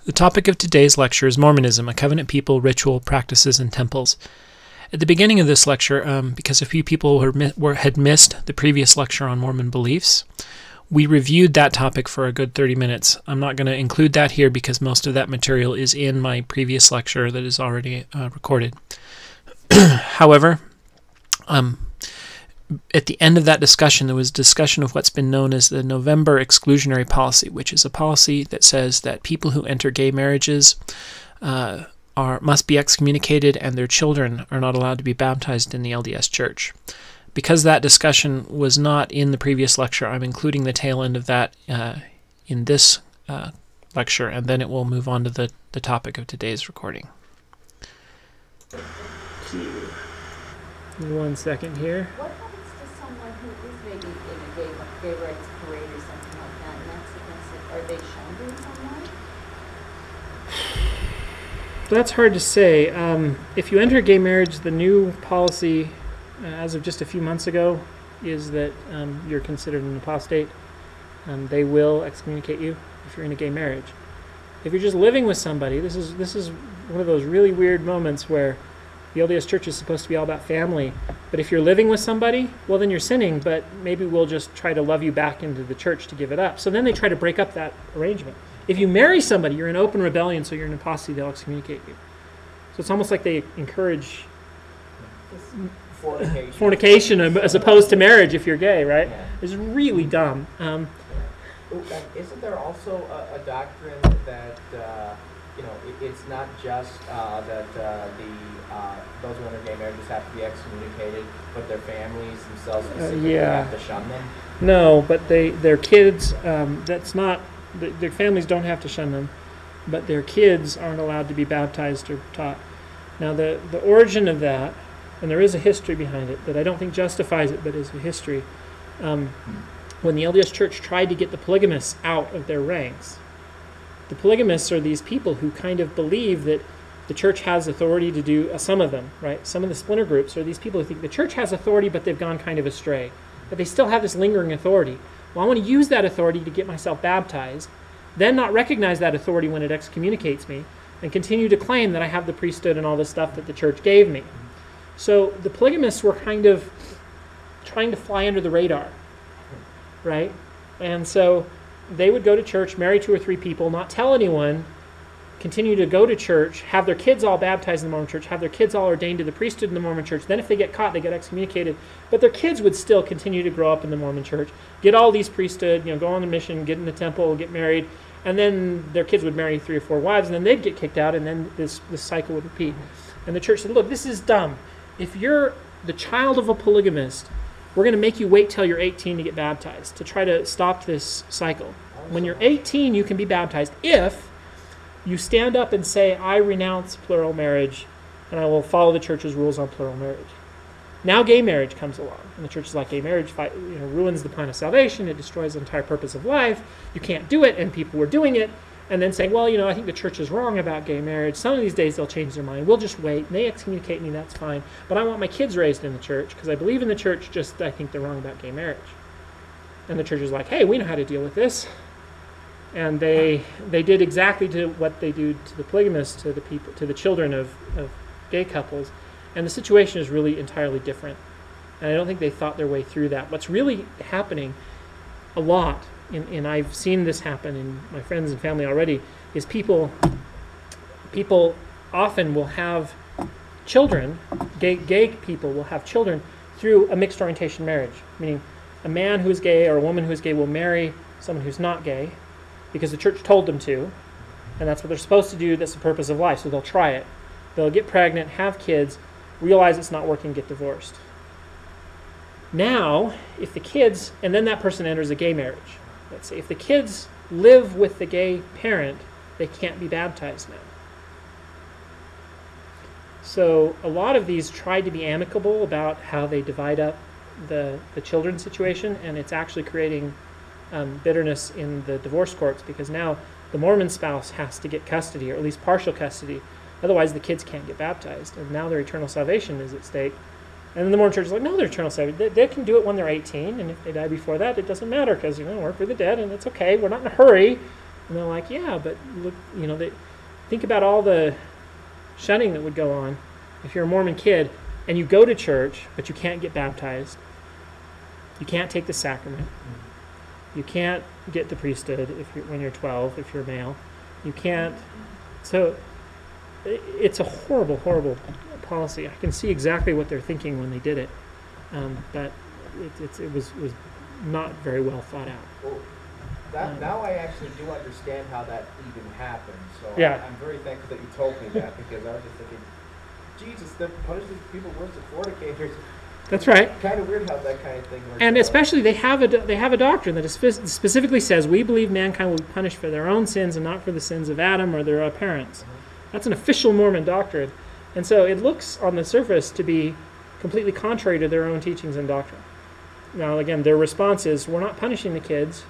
The topic of today's lecture is Mormonism, a covenant people, ritual, practices, and temples. At the beginning of this lecture, because a few people had missed the previous lecture on Mormon beliefs, we reviewed that topic for a good 30 minutes. I'm not going to include that here because most of that material is in my previous lecture that is already recorded. However, at the end of that discussion, there was discussion of what's been known as the November exclusionary policy, which is a policy that says that people who enter gay marriages must be excommunicated and their children are not allowed to be baptized in the LDS Church. Because that discussion was not in the previous lecture, I'm including the tail end of that in this lecture, and then it will move on to the topic of today's recording. 1 second here. What happens to someone who is maybe in a gay rights parade or something like that, and that's against it? Are they shunned in some way? That's hard to say. If you enter gay marriage, the new policy, as of just a few months ago, is that you're considered an apostate. They will excommunicate you if you're in a gay marriage. If you're just living with somebody, this is one of those really weird moments where the LDS Church is supposed to be all about family, but if you're living with somebody, well, then you're sinning, but maybe we'll just try to love you back into the church to give it up. So then they try to break up that arrangement. If you marry somebody, you're in open rebellion, so you're an apostate, they'll excommunicate you. So it's almost like they encourage fornication as opposed to marriage if you're gay, right? Yeah. It's really dumb. Isn't there also a doctrine that it's not just that those who enter gay marriages have to be excommunicated, but their families themselves specifically have to shun them? No, but their kids. That's not. Their families don't have to shun them, but their kids aren't allowed to be baptized or taught. Now, the origin of that, and there is a history behind it that I don't think justifies it, but is a history. When the LDS Church tried to get the polygamists out of their ranks, the polygamists are these people who kind of believe that the church has authority to do, some of them, right? Some of the splinter groups are these people who think the church has authority, but they've gone kind of astray. But they still have this lingering authority. Well, I want to use that authority to get myself baptized, then not recognize that authority when it excommunicates me, and continue to claim that I have the priesthood and all this stuff that the church gave me. So the polygamists were kind of trying to fly under the radar, right? And so they would go to church, marry 2 or 3 people, not tell anyone, continue to go to church, have their kids all baptized in the Mormon church, have their kids all ordained to the priesthood in the Mormon church. Then if they get caught, they get excommunicated. But their kids would still continue to grow up in the Mormon church, get all these priesthood, go on a mission, get in the temple, get married, and then their kids would marry 3 or 4 wives, and then they'd get kicked out, and then this cycle would repeat. And the church said, look, this is dumb. If you're the child of a polygamist, we're going to make you wait till you're 18 to get baptized to try to stop this cycle. When you're 18, you can be baptized if you stand up and say, I renounce plural marriage and I will follow the church's rules on plural marriage. Now gay marriage comes along, and the church is like, gay marriage ruins the plan of salvation, it destroys the entire purpose of life, you can't do it, and people were doing it, and then saying, well, I think the church is wrong about gay marriage. Some of these days they'll change their mind. We'll just wait. And they excommunicate me, that's fine. But I want my kids raised in the church because I believe in the church, just I think they're wrong about gay marriage. And the church is like, hey, we know how to deal with this. And they did exactly to what they do to the polygamists, to the people, to the children of gay couples. And the situation is really entirely different. And I don't think they thought their way through that. What's really happening a lot, and I've seen this happen in my friends and family already, is people often will have children, gay people will have children through a mixed orientation marriage, meaning a man who is gay or a woman who is gay will marry someone who's not gay because the church told them to, and that's what they're supposed to do, that's the purpose of life, so they'll try it. They'll get pregnant, have kids, realize it's not working, get divorced. Now, if the kids, and then that person enters a gay marriage, let's say, if the kids live with the gay parent, they can't be baptized now. So a lot of these tried to be amicable about how they divide up the children's situation, and it's actually creating bitterness in the divorce courts because now the Mormon spouse has to get custody, or at least partial custody. Otherwise, the kids can't get baptized, and now their eternal salvation is at stake. And then the Mormon church is like, no, their eternal salvation. They can do it when they're 18, and if they die before that, it doesn't matter because, we're for the dead, and it's okay. We're not in a hurry. And they're like, yeah, but look, think about all the shunning that would go on if you're a Mormon kid and you go to church, but you can't get baptized. You can't take the sacrament. You can't get the priesthood when you're 12, if you're male. You can't. So it's a horrible, horrible policy. I can see exactly what they're thinking when they did it, but it was not very well thought out. Well, now I actually do understand how that even happened. So Yeah. I'm very thankful that you told me that, because I was just thinking, Jesus, that punishes people worse than fornicators. That's right. Kind of weird how that kind of thing works. And out. especially they have a doctrine that specifically says, we believe mankind will be punished for their own sins and not for the sins of Adam or their parents. That's an official Mormon doctrine. And so it looks on the surface to be completely contrary to their own teachings and doctrine. Now, again, their response is, we're not punishing the kids.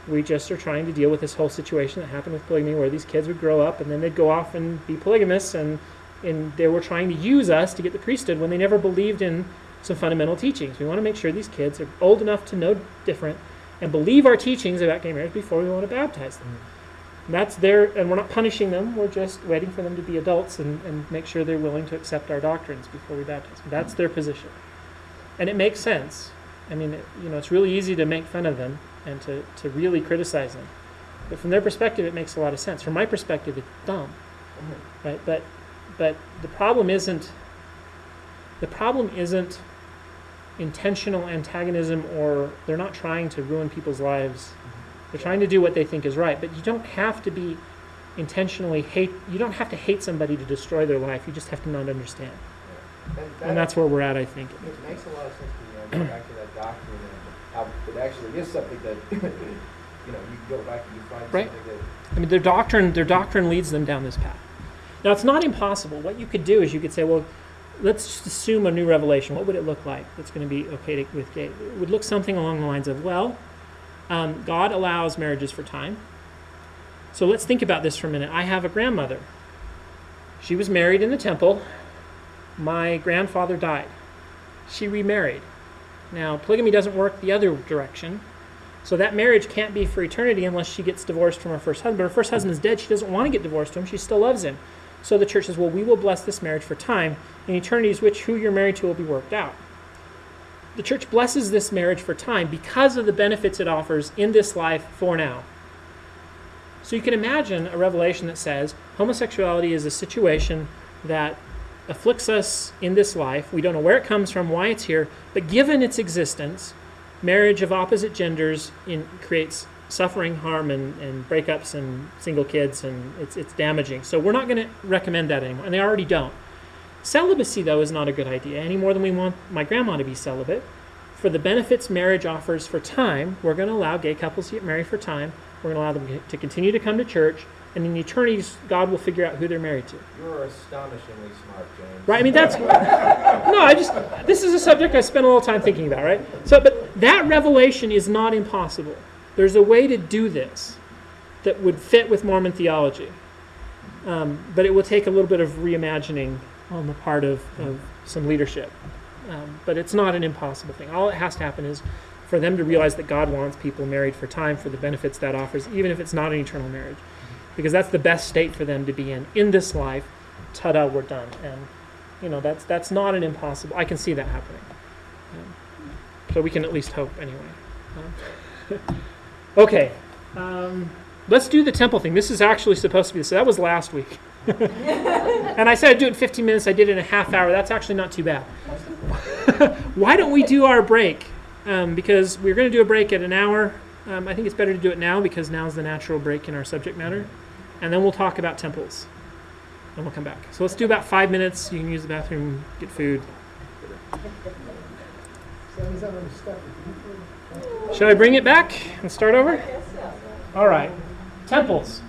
We just are trying to deal with this whole situation that happened with polygamy, where these kids would grow up and then they'd go off and be polygamists, and they were trying to use us to get the priesthood when they never believed in some fundamental teachings. We want to make sure these kids are old enough to know different and believe our teachings about gay marriage before we want to baptize them. And we're not punishing them. We're just waiting for them to be adults and make sure they're willing to accept our doctrines before we baptize them. That's their position. And it makes sense. I mean, it's really easy to make fun of them and to really criticize them. But from their perspective, it makes a lot of sense. From my perspective, it's dumb. Right? But the problem isn't intentional antagonism, or they're not trying to ruin people's lives. They're trying to do what they think is right. But you don't have to be intentionally you don't have to hate somebody to destroy their life. You just have to not understand. And that's where we're at, I think. It makes a lot of sense to me. Go back to that doctrine and how it actually is something that you can go back and you find Right. something that. I mean, their doctrine leads them down this path. Now, it's not impossible. What you could do is you could say, well, let's just assume a new revelation. What would it look like that's going to be okay with gay? It would look something along the lines of, God allows marriages for time. So let's think about this for a minute. I have a grandmother. She was married in the temple. My grandfather died. She remarried. Now, polygamy doesn't work the other direction. So that marriage can't be for eternity unless she gets divorced from her first husband. But her first husband is dead. She doesn't want to get divorced to him. She still loves him. So the church says, well, we will bless this marriage for time. In eternities, who you're married to will be worked out. The church blesses this marriage for time because of the benefits it offers in this life for now. So you can imagine a revelation that says homosexuality is a situation that afflicts us in this life. We don't know where it comes from, why it's here, but given its existence, marriage of opposite genders creates suffering, harm, and breakups and single kids, and it's damaging. So we're not going to recommend that anymore, and they already don't. Celibacy, though, is not a good idea any more than we want my grandma to be celibate. For the benefits marriage offers for time, we're going to allow gay couples to get married for time. We're going to allow them to continue to come to church, and in eternities, God will figure out who they're married to. You're astonishingly smart, James. Right? I mean, this is a subject I spent a little time thinking about, right? So, but that revelation is not impossible. There's a way to do this that would fit with Mormon theology. But it will take a little bit of reimagining on the part of some leadership. But it's not an impossible thing. All it has to happen is for them to realize that God wants people married for time for the benefits that offers, even if it's not an eternal marriage. Because that's the best state for them to be in this life. Ta-da, we're done. And, that's not an impossible. I can see that happening. So we can at least hope anyway. Okay. Let's do the temple thing. This is actually supposed to be, so that was last week. And I said I'd do it in 15 minutes. I did it in a half hour. That's actually not too bad. Why don't we do our break? Because we're going to do a break at an hour. I think it's better to do it now because now's the natural break in our subject matter. And then we'll talk about temples. And we'll come back. So let's do about 5 minutes. You can use the bathroom, get food. Shall I bring it back and start over? All right. Temples.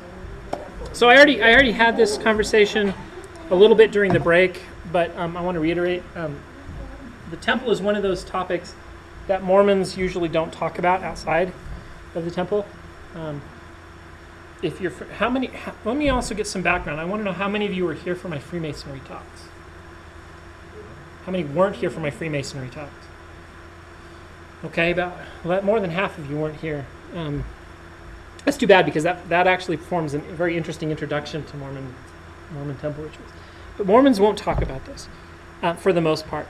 So I already had this conversation a little bit during the break, but I want to reiterate. The temple is one of those topics that Mormons usually don't talk about outside of the temple. Let me also get some background. I want to know how many of you were here for my Freemasonry talks. How many weren't here for my Freemasonry talks? Okay, about more than half of you weren't here. That's too bad, because that actually forms a very interesting introduction to Mormon temple rituals. But Mormons won't talk about this for the most part.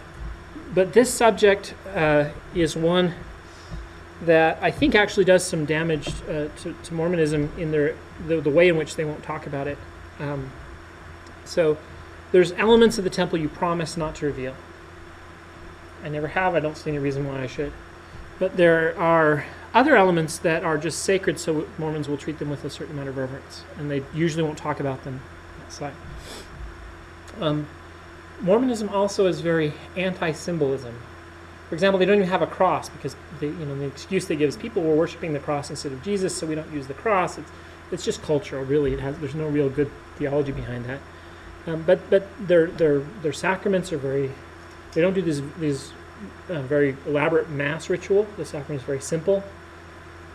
But this subject is one that I think actually does some damage to Mormonism in the way in which they won't talk about it. So there's elements of the temple you promise not to reveal. I never have. I don't see any reason why I should. But there are other elements that are just sacred, so Mormons will treat them with a certain amount of reverence, and they usually won't talk about them outside. Mormonism also is very anti-symbolism. For example, they don't even have a cross, because the excuse they give is people were worshiping the cross instead of Jesus, so we don't use the cross. It's just cultural, really. There's no real good theology behind that. But their sacraments are very. They don't do these very elaborate mass ritual. The sacrament is very simple,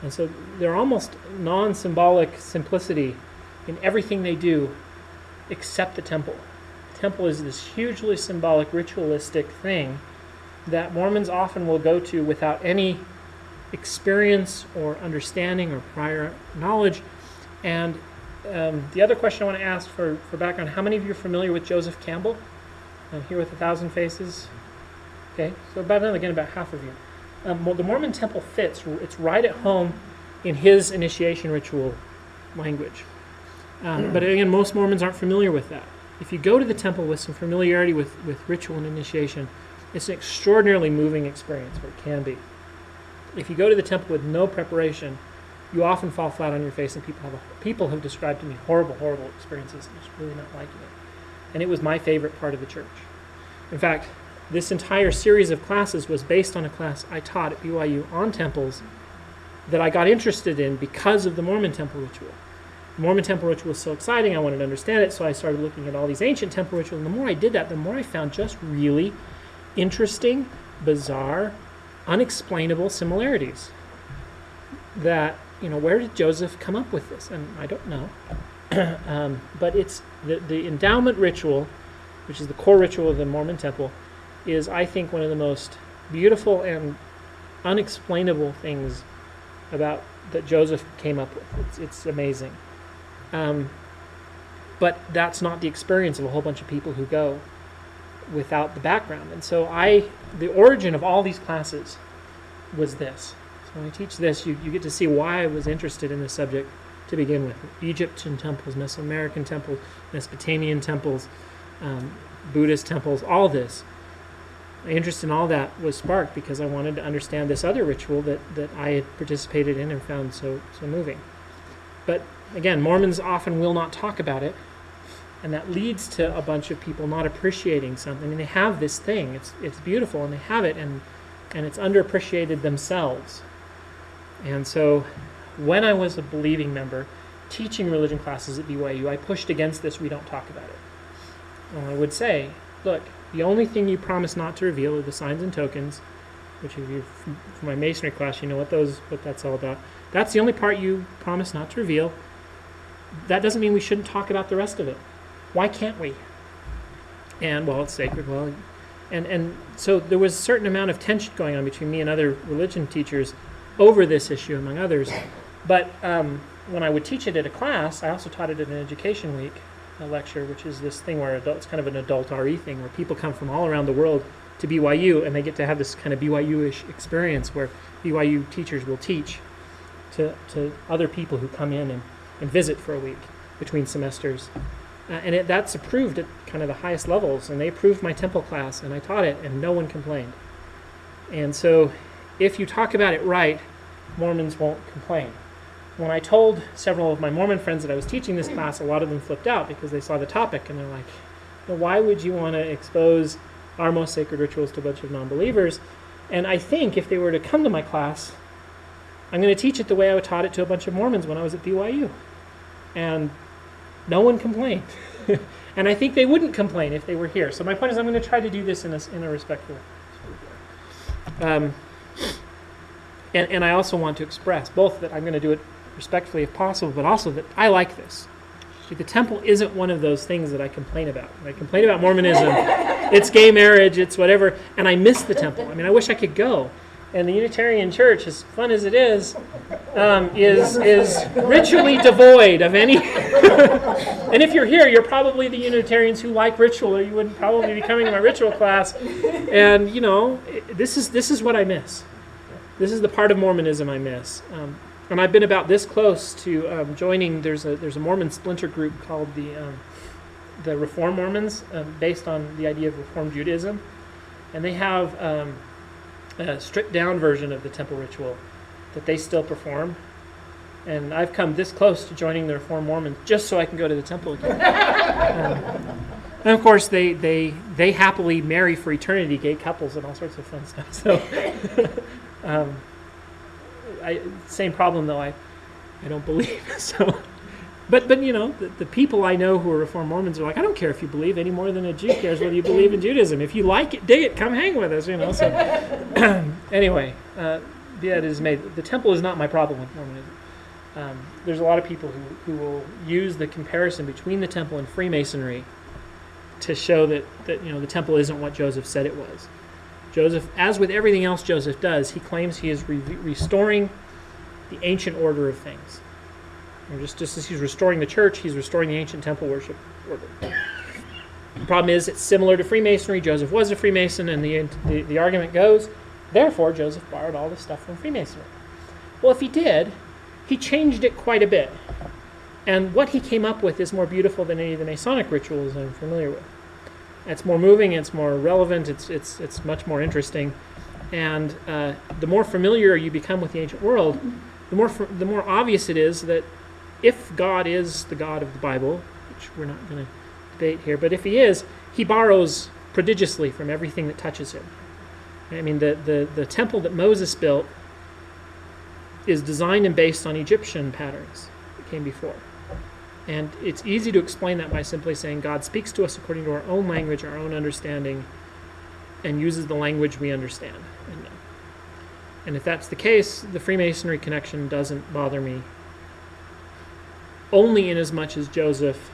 and so they're almost non-symbolic simplicity in everything they do, except the temple. The temple is this hugely symbolic, ritualistic thing that Mormons often will go to without any experience or understanding or prior knowledge. And the other question I want to ask for background: how many of you are familiar with Joseph Campbell? Here with 1,000 Faces. Okay, so about half of you. The Mormon temple fits. It's right at home in his initiation ritual language. But again, most Mormons aren't familiar with that. If you go to the temple with some familiarity with ritual and initiation, it's an extraordinarily moving experience, or it can be. If you go to the temple with no preparation, you often fall flat on your face, and people have described to me horrible experiences, and just really not liking it. And it was my favorite part of the church. In fact, this entire series of classes was based on a class I taught at BYU on temples that I got interested in because of the Mormon temple ritual. The Mormon temple ritual was so exciting, I wanted to understand it, so I started looking at all these ancient temple rituals, and the more I did that, the more I found just really interesting, bizarre, unexplainable similarities. That, where did Joseph come up with this? And I don't know. But it's the endowment ritual, which is the core ritual of the Mormon temple, is, I think, one of the most beautiful and unexplainable things that Joseph came up with. It's amazing. But that's not the experience of a whole bunch of people who go without the background. And so the origin of all these classes was this. So when I teach this, you get to see why I was interested in this subject to begin with. Egyptian temples, Mesoamerican temples, Mesopotamian temples, Buddhist temples, all this. My interest in all that was sparked because I wanted to understand this other ritual that I had participated in and found so moving. But again, Mormons often will not talk about it, and that leads to a bunch of people not appreciating something. And they have this thing, it's beautiful, and they have it, and it's underappreciated themselves. And so when I was a believing member teaching religion classes at BYU, I pushed against this, we don't talk about it. And I would say, look, the only thing you promise not to reveal are the signs and tokens, which if you from my masonry class, you know what that's all about. That's the only part you promise not to reveal. That doesn't mean we shouldn't talk about the rest of it. Why can't we? And, well, it's sacred. Well, and so there was a certain amount of tension going on between me and other religion teachers over this issue, among others. But when I would teach it at a class, I also taught it at an education week, a lecture, which is this thing where it's kind of an adult RE thing, where people come from all around the world to BYU, and they get to have this kind of BYU-ish experience where BYU teachers will teach to other people who come in and visit for a week between semesters. And that's approved at kind of the highest levels, and they approved my temple class, and I taught it, and no one complained. And so if you talk about it right, Mormons won't complain. When I told several of my Mormon friends that I was teaching this class, a lot of them flipped out because they saw the topic, and they're like, well, why would you want to expose our most sacred rituals to a bunch of non-believers? And I think if they were to come to my class, I'm going to teach it the way I taught it to a bunch of Mormons when I was at BYU. And no one complained. And I think they wouldn't complain if they were here. So my point is I'm going to try to do this in a respectful way. And I also want to express both that I'm going to do it respectfully if possible, but also that I like this. The temple isn't one of those things that I complain about. When I complain about Mormonism, it's gay marriage, it's whatever, and I miss the temple. I mean, I wish I could go. And the Unitarian Church, as fun as it is ritually devoid of any. And if you're here, you're probably the Unitarians who like ritual, or you wouldn't probably be coming to my ritual class. And this is what I miss. This is the part of Mormonism I miss. And I've been about this close to joining. There's a Mormon splinter group called the Reform Mormons, based on the idea of Reform Judaism, and they have a stripped-down version of the temple ritual that they still perform. And I've come this close to joining the Reform Mormons just so I can go to the temple again. And of course, they happily marry for eternity, gay couples, and all sorts of fun stuff. So, same problem though. I don't believe so. But the people I know who are Reform Mormons are like, I don't care if you believe any more than a Jew cares whether you believe in Judaism. If you like it, dig it, come hang with us. So anyway, be that as may, the temple is not my problem with Mormonism. There's a lot of people who will use the comparison between the temple and Freemasonry to show that the temple isn't what Joseph said it was. Joseph, as with everything else Joseph does, he claims he is restoring the ancient order of things. And just as he's restoring the church, he's restoring the ancient temple worship order. The problem is it's similar to Freemasonry. Joseph was a Freemason, and the argument goes, therefore Joseph borrowed all this stuff from Freemasonry. Well, if he did, he changed it quite a bit. And what he came up with is more beautiful than any of the Masonic rituals I'm familiar with. It's more moving, it's more relevant, it's much more interesting. And the more familiar you become with the ancient world, the more obvious it is that if God is the God of the Bible, which we're not going to debate here, but if he is, he borrows prodigiously from everything that touches him. I mean, the temple that Moses built is designed and based on Egyptian patterns that came before. And it's easy to explain that by simply saying God speaks to us according to our own language, our own understanding, and uses the language we understand and know. And if that's the case, the Freemasonry connection doesn't bother me, only in as much as Joseph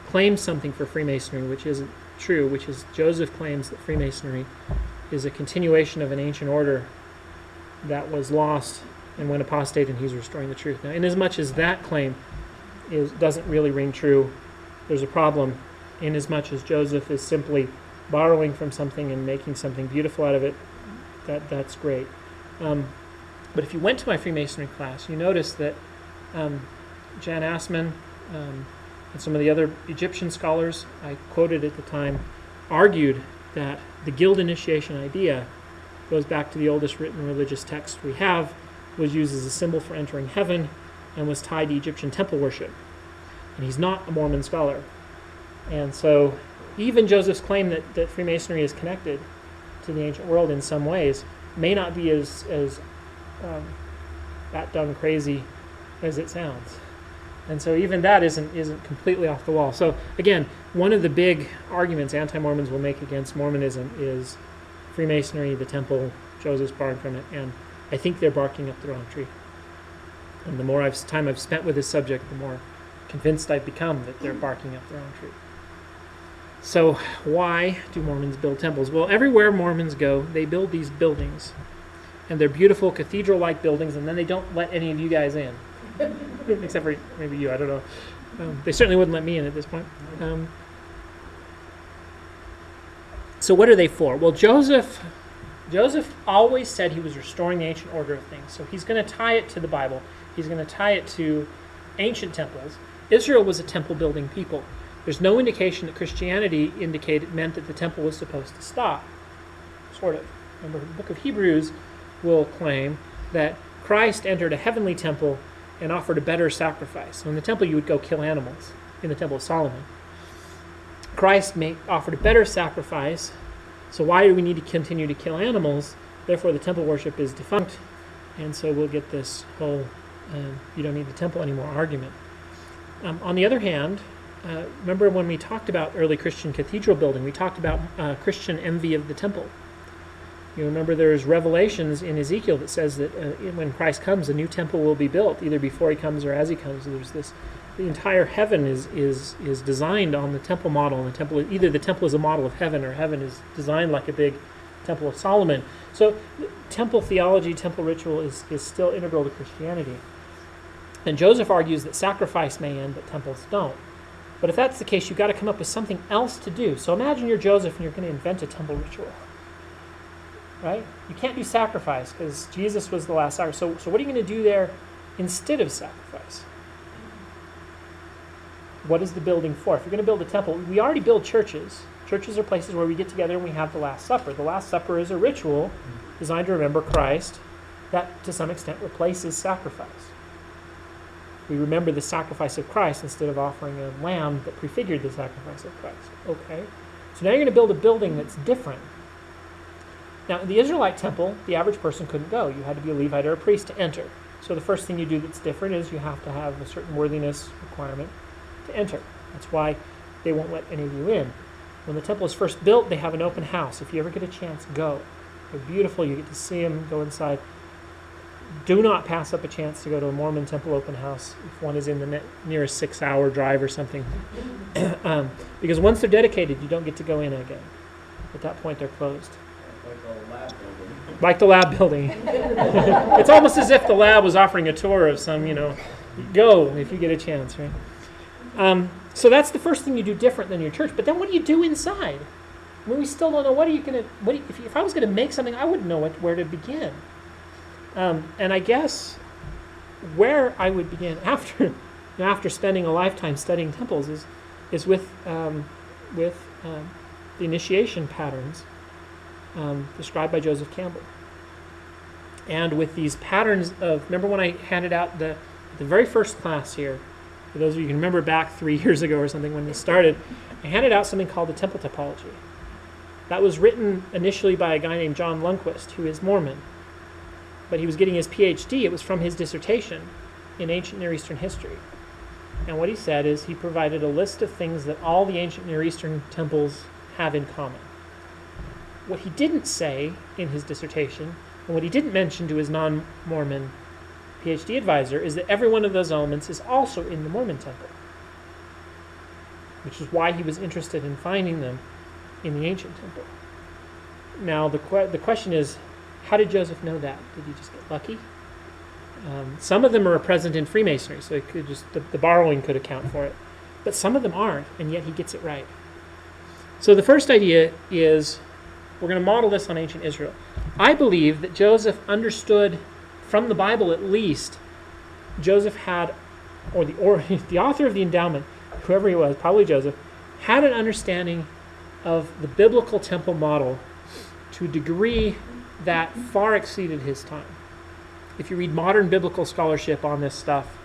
claims something for Freemasonry which isn't true, which is Joseph claims that Freemasonry is a continuation of an ancient order that was lost and went apostate, and he's restoring the truth. Now, in as much as that claim doesn't really ring true, there's a problem in as much as Joseph is simply borrowing from something and making something beautiful out of it. That's great. But if you went to my Freemasonry class, you notice that Jan Assman and some of the other Egyptian scholars I quoted at the time argued that the guild initiation idea goes back to the oldest written religious text we have, was used as a symbol for entering heaven, and was tied to Egyptian temple worship. And he's not a Mormon scholar. And so even Joseph's claim that Freemasonry is connected to the ancient world in some ways may not be as that dumb crazy as it sounds. And so even that isn't completely off the wall. So again, one of the big arguments anti-Mormons will make against Mormonism is Freemasonry, the temple, Joseph's borrowing from it, and I think they're barking up the wrong tree. And the more time I've spent with this subject, the more convinced I've become that they're barking up the wrong tree. So why do Mormons build temples? Well, everywhere Mormons go, they build these buildings. And they're beautiful cathedral-like buildings, and then they don't let any of you guys in. Except for maybe you, I don't know. They certainly wouldn't let me in at this point. So what are they for? Well, Joseph always said he was restoring the ancient order of things. So he's going to tie it to the Bible. He's going to tie it to ancient temples. Israel was a temple-building people. There's no indication that Christianity meant that the temple was supposed to stop. Sort of. Remember, the book of Hebrews will claim that Christ entered a heavenly temple and offered a better sacrifice. So in the temple, you would go kill animals, in the temple of Solomon. Christ offered a better sacrifice, so why do we need to continue to kill animals? Therefore, the temple worship is defunct, and so we'll get this whole you don't need the temple anymore argument. On the other hand, remember when we talked about early Christian cathedral building, we talked about Christian envy of the temple. You remember there's revelations in Ezekiel that says that when Christ comes, a new temple will be built, either before he comes or as he comes. There's this, the entire heaven is designed on the temple model. And either the temple is a model of heaven, or heaven is designed like a big Temple of Solomon. So temple theology, temple ritual is still integral to Christianity. And Joseph argues that sacrifice may end, but temples don't. But if that's the case, you've got to come up with something else to do. So imagine you're Joseph and you're going to invent a temple ritual. Right? You can't do sacrifice because Jesus was the last sacrifice. So what are you going to do there instead of sacrifice? What is the building for? If you're going to build a temple, we already build churches. Churches are places where we get together and we have the Last Supper. The Last Supper is a ritual designed to remember Christ that, to some extent, replaces sacrifice. We remember the sacrifice of Christ instead of offering a lamb that prefigured the sacrifice of Christ. Okay. So now you're going to build a building that's different. Now, in the Israelite temple, the average person couldn't go. You had to be a Levite or a priest to enter. So the first thing you do that's different is you have to have a certain worthiness requirement to enter. That's why they won't let any of you in. When the temple is first built, they have an open house. If you ever get a chance, go. They're beautiful. You get to see them, go inside. Do not pass up a chance to go to a Mormon temple open house if one is in the nearest 6-hour drive or something. Because once they're dedicated, you don't get to go in again. At that point, they're closed. Like the lab building. It's almost as if the lab was offering a tour of some, go if you get a chance, right? So that's the first thing you do different than your church. But then what do you do inside? I mean, we still don't know. What are you going to, if I was going to make something, I wouldn't know where to begin. And I guess where I would begin after spending a lifetime studying temples is with the initiation patterns described by Joseph Campbell. And with these patterns of, remember when I handed out the very first class here, for those of you who can remember back 3 years ago or something when this started, I handed out something called the Temple Typology. That was written initially by a guy named John Lundquist, who is Mormon. But he was getting his PhD. It was from his dissertation in ancient Near Eastern history. And what he said is he provided a list of things that all the ancient Near Eastern temples have in common. What he didn't say in his dissertation, and what he didn't mention to his non-Mormon PhD advisor, is that every one of those elements is also in the Mormon temple, which is why he was interested in finding them in the ancient temple. Now, the question is, how did Joseph know that? Did he just get lucky? Some of them are present in Freemasonry, so it could just the borrowing could account for it. But some of them aren't, and yet he gets it right. So the first idea is we're going to model this on ancient Israel. I believe that Joseph understood, from the Bible at least, Joseph had, or the author of the endowment, whoever he was, probably Joseph, had an understanding of the biblical temple model to a degree that far exceeded his time. If you read modern biblical scholarship on this stuff,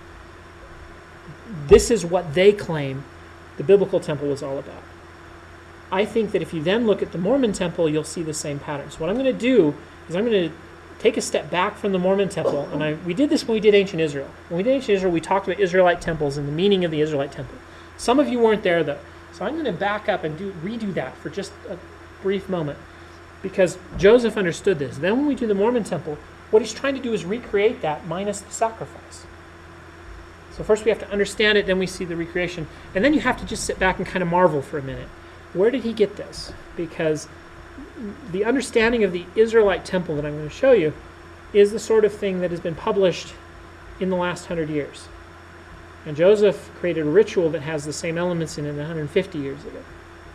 this is what they claim the biblical temple was all about. I think that if you then look at the Mormon temple, you'll see the same patterns. What I'm going to do is I'm going to take a step back from the Mormon temple, and we did this when we did ancient Israel. When we did ancient Israel, we talked about Israelite temples and the meaning of the Israelite temple. Some of you weren't there, though. So I'm going to back up and redo that for just a brief moment, because Joseph understood this. Then when we do the Mormon temple, what he's trying to do is recreate that minus the sacrifice. So first we have to understand it, then we see the recreation. And then you have to just sit back and kind of marvel for a minute. Where did he get this? Because the understanding of the Israelite temple that I'm going to show you is the sort of thing that has been published in the last 100 years. And Joseph created a ritual that has the same elements in it 150 years ago,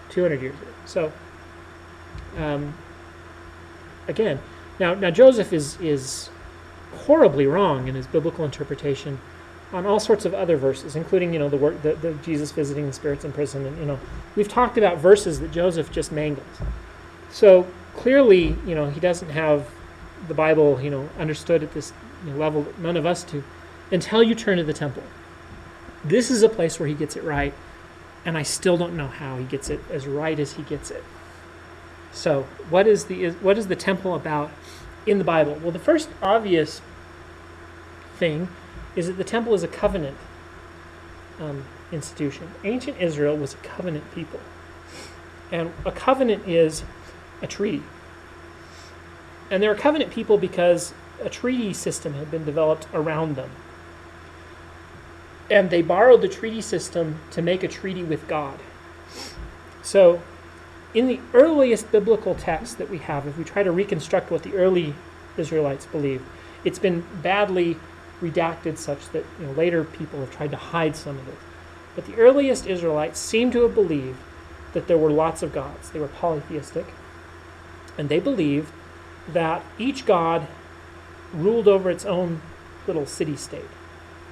200 years ago. So, again, now Joseph is horribly wrong in his biblical interpretation on all sorts of other verses, including the Jesus visiting the spirits in prison, and we've talked about verses that Joseph just mangles. So clearly, he doesn't have the Bible, understood at this level that none of us do, until you turn to the temple. This is a place where he gets it right, and I still don't know how he gets it as right as he gets it. So what is the temple about in the Bible? Well, the first obvious thing is that the temple is a covenant institution. Ancient Israel was a covenant people. And a covenant is a treaty. And they're a covenant people because a treaty system had been developed around them. And they borrowed the treaty system to make a treaty with God. So in the earliest biblical text that we have, if we try to reconstruct what the early Israelites believed, it's been badly redacted such that later people have tried to hide some of it. But the earliest Israelites seem to have believed that there were lots of gods. They were polytheistic. And they believed that each god ruled over its own little city-state.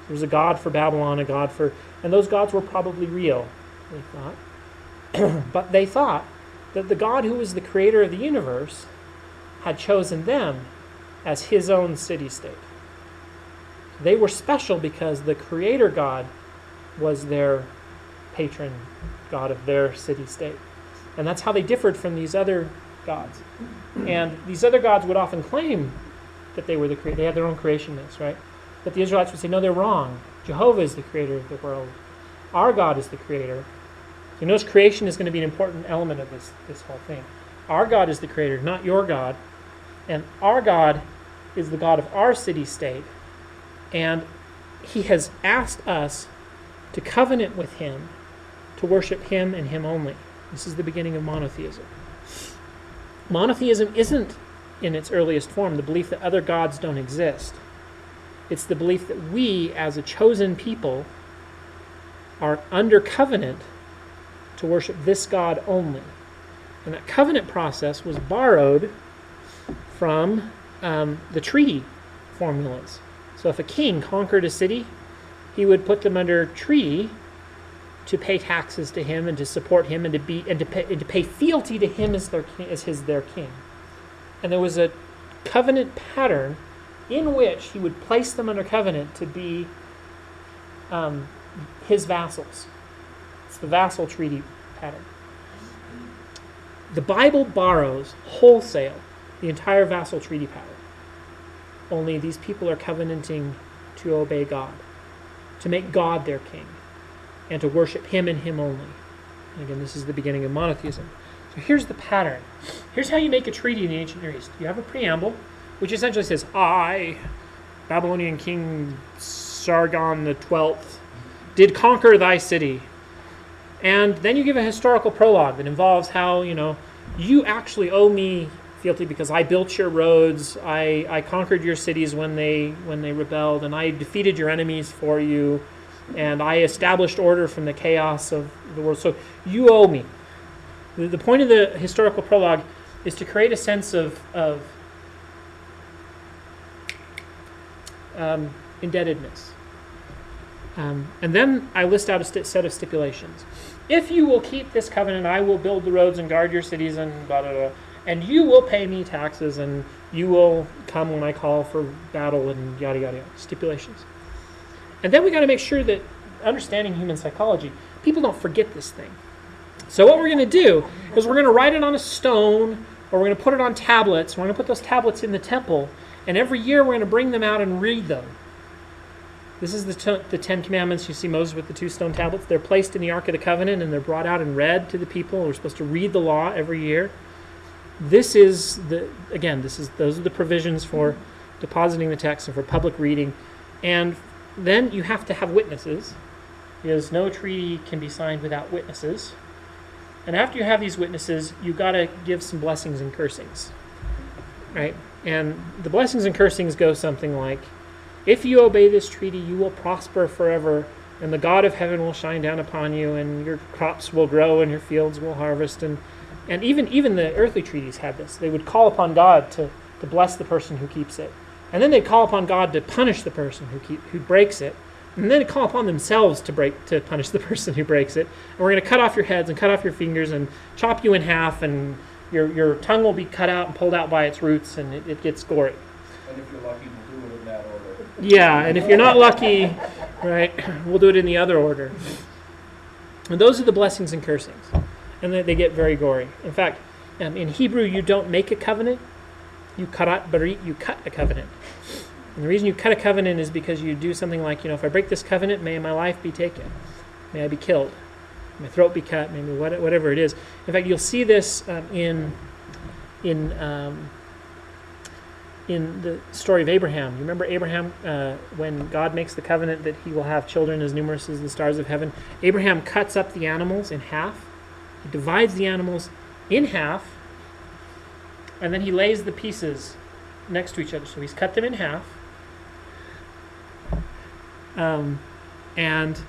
There was a god for Babylon, a god for... And those gods were probably real, they thought. But they thought that the God who was the creator of the universe had chosen them as his own city-state. They were special because the creator God was their patron god of their city-state. And that's how they differed from these other gods. And these other gods would often claim that they were the creator. They had their own creation myths, right? But the Israelites would say, no, they're wrong. Jehovah is the creator of the world. Our God is the creator. You notice creation is going to be an important element of this whole thing. Our God is the creator, not your God. And our God is the God of our city-state. And he has asked us to covenant with him, to worship him and him only. This is the beginning of monotheism. Monotheism isn't, in its earliest form, the belief that other gods don't exist. It's the belief that we, as a chosen people, are under covenant to worship this God only. And that covenant process was borrowed from the treaty formulas. So if a king conquered a city, he would put them under treaty to pay taxes to him and to support him and to pay fealty to him as their king. And there was a covenant pattern in which he would place them under covenant to be his vassals. It's the vassal treaty pattern. The Bible borrows wholesale the entire vassal treaty pattern. Only these people are covenanting to obey God, to make God their king, and to worship him and him only. And again, this is the beginning of monotheism. So here's the pattern. Here's how you make a treaty in the ancient Near East. You have a preamble, which essentially says, I, Babylonian King Sargon the 12th, did conquer thy city. And then you give a historical prologue that involves how, you actually owe me fealty because I built your roads, I conquered your cities when they rebelled, and I defeated your enemies for you, and I established order from the chaos of the world. So you owe me. The point of the historical prologue is to create a sense of indebtedness. And then I list out a set of stipulations. If you will keep this covenant, I will build the roads and guard your cities and blah, blah, blah. And you will pay me taxes and you will come when I call for battle and yada, yada, yada. Stipulations. And then we got to make sure that, understanding human psychology, people don't forget this thing. So what we're going to do is we're going to write it on a stone, or we're going to put it on tablets. We're going to put those tablets in the temple, and every year we're going to bring them out and read them. This is the Ten Commandments. You see Moses with the 2 stone tablets. They're placed in the Ark of the Covenant, and they're brought out and read to the people. We're supposed to read the law every year. Those are the provisions for depositing the text and for public reading. And then you have to have witnesses, because no treaty can be signed without witnesses. And after you have these witnesses, you got to give some blessings and cursings, right? And the blessings and cursings go something like, if you obey this treaty, you will prosper forever, and the God of heaven will shine down upon you, and your crops will grow, and your fields will harvest. And even the earthly treaties had this. They would call upon God to bless the person who keeps it. And then they'd call upon God to punish the person who breaks it. And then they'd call upon themselves to punish the person who breaks it. And we're going to cut off your heads and cut off your fingers and chop you in half, and your tongue will be cut out and pulled out by its roots, and it gets gory. And if you're lucky, we'll do it in that order. Yeah, and if you're not lucky, right, we'll do it in the other order. And those are the blessings and cursings. And they get very gory. In fact, in Hebrew, you don't make a covenant. You cut a covenant. And the reason you cut a covenant is because you do something like, if I break this covenant, may my life be taken. May I be killed. May my throat be cut. Maybe whatever it is. In fact, you'll see this in the story of Abraham. You remember Abraham, when God makes the covenant that he will have children as numerous as the stars of heaven? Abraham cuts up the animals in half. He divides the animals in half, and then he lays the pieces next to each other. So he's cut them in half, and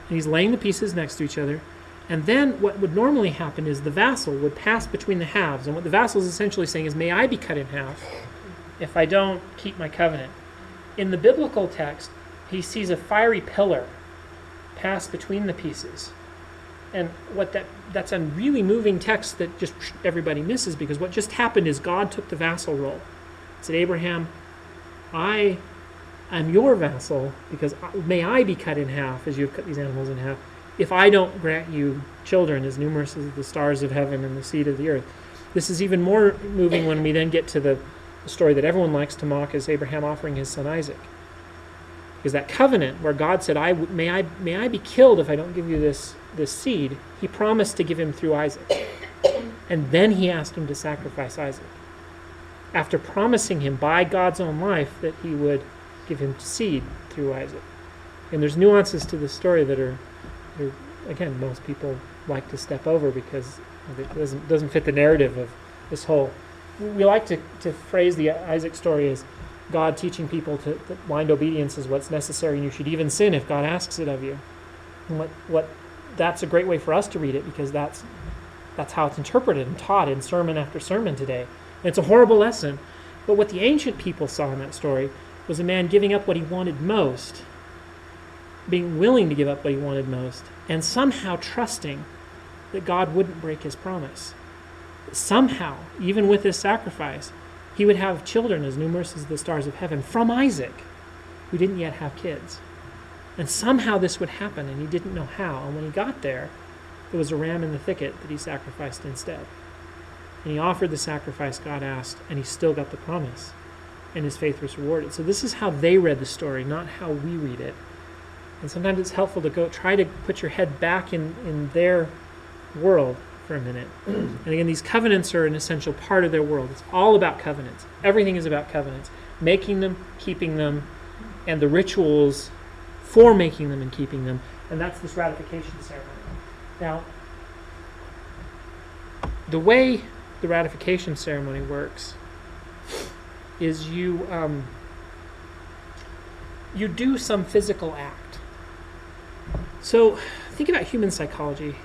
he's laying the pieces next to each other. And then what would normally happen is the vassal would pass between the halves. And what the vassal is essentially saying is, may I be cut in half if I don't keep my covenant. In the biblical text, he sees a fiery pillar pass between the pieces. And that's a really moving text that just everybody misses, because what just happened is God took the vassal role. He said, Abraham, I am your vassal, because may I be cut in half as you have cut these animals in half, if I don't grant you children as numerous as the stars of heaven and the seed of the earth. This is even more moving when we then get to the story that everyone likes to mock, as Abraham offering his son Isaac. Because that covenant where God said, may I be killed if I don't give you this seed, he promised to give him through Isaac. And then he asked him to sacrifice Isaac, after promising him by God's own life that he would give him seed through Isaac. And there's nuances to this story that are again, most people like to step over because it doesn't fit the narrative of this whole. We like to phrase the Isaac story as God teaching people that blind obedience is what's necessary, and you should even sin if God asks it of you. And that's a great way for us to read it, because that's how it's interpreted and taught in sermon after sermon today. And it's a horrible lesson. But what the ancient people saw in that story was a man giving up what he wanted most, being willing to give up what he wanted most, and somehow trusting that God wouldn't break his promise. Somehow, even with this sacrifice, he would have children as numerous as the stars of heaven from Isaac, who didn't yet have kids. And somehow this would happen, and he didn't know how. And when he got there was a ram in the thicket that he sacrificed instead. And he offered the sacrifice God asked, and he still got the promise, and his faith was rewarded. So this is how they read the story, not how we read it. And sometimes it's helpful to go try to put your head back in their world for a minute. And again, these covenants are an essential part of their world. It's all about covenants. Everything is about covenants. Making them, keeping them, and the rituals for making them and keeping them. And that's this ratification ceremony. Now, the way the ratification ceremony works is you do some physical act. So think about human psychology.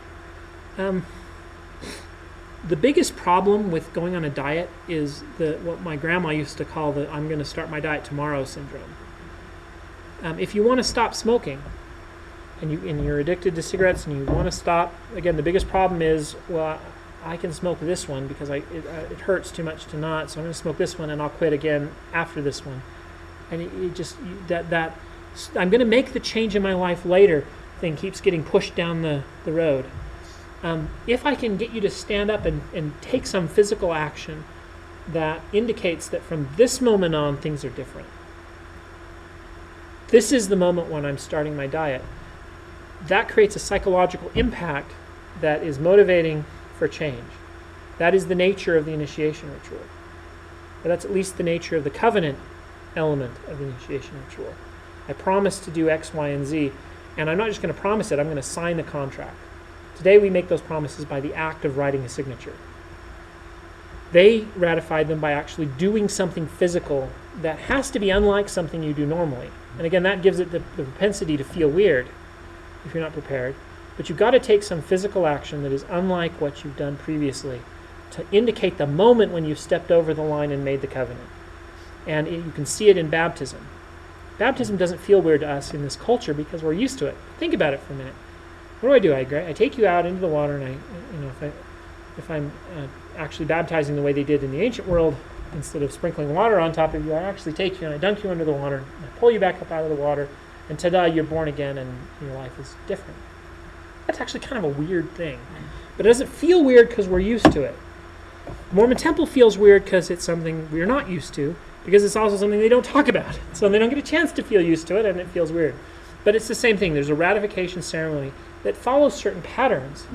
The biggest problem with going on a diet is what my grandma used to call the "I'm going to start my diet tomorrow" syndrome. If you want to stop smoking, and you're addicted to cigarettes and you want to stop, again, the biggest problem is, well, I can smoke this one because it hurts too much to not, so I'm going to smoke this one and I'll quit again after this one. And I'm going to make the change in my life later thing keeps getting pushed down the road. If I can get you to stand up and take some physical action that indicates that from this moment on things are different. This is the moment when I'm starting my diet. That creates a psychological impact that is motivating for change. That is the nature of the initiation ritual. But that's at least the nature of the covenant element of the initiation ritual. I promise to do X, Y, and Z, and I'm not just going to promise it, I'm going to sign the contract. Today we make those promises by the act of writing a signature. They ratified them by actually doing something physical that has to be unlike something you do normally. And again, that gives it the propensity to feel weird if you're not prepared. But you've got to take some physical action that is unlike what you've done previously to indicate the moment when you stepped over the line and made the covenant. And you can see it in baptism. Baptism doesn't feel weird to us in this culture because we're used to it. Think about it for a minute. What do? I take you out into the water, and if I'm actually baptizing the way they did in the ancient world, instead of sprinkling water on top of you, I actually take you and I dunk you under the water, and I pull you back up out of the water, and ta-da, you're born again, and your life is different. That's actually kind of a weird thing. But it doesn't feel weird because we're used to it. Mormon Temple feels weird because it's something we're not used to, because it's also something they don't talk about. So they don't get a chance to feel used to it, and it feels weird. But it's the same thing. There's a ratification ceremony that follows certain patterns.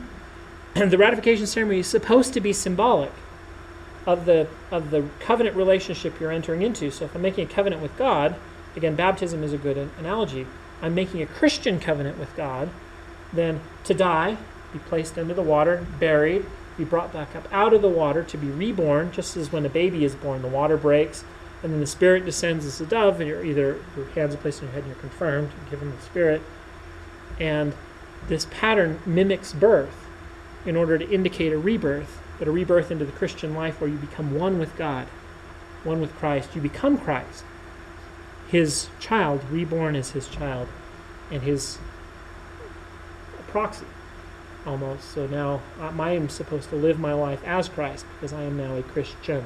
And the ratification ceremony is supposed to be symbolic of the covenant relationship you're entering into. So if I'm making a covenant with God, again, baptism is a good analogy. I'm making a Christian covenant with God, then to die, be placed under the water, buried, be brought back up out of the water to be reborn, just as when a baby is born, the water breaks, and then the Spirit descends as a dove, and your hands are placed on your head and you're confirmed, you're given the Spirit. And this pattern mimics birth in order to indicate a rebirth, but a rebirth into the Christian life where you become one with God, one with Christ. You become Christ, his child, reborn as his child, and his proxy, almost. So now I am supposed to live my life as Christ because I am now a Christian,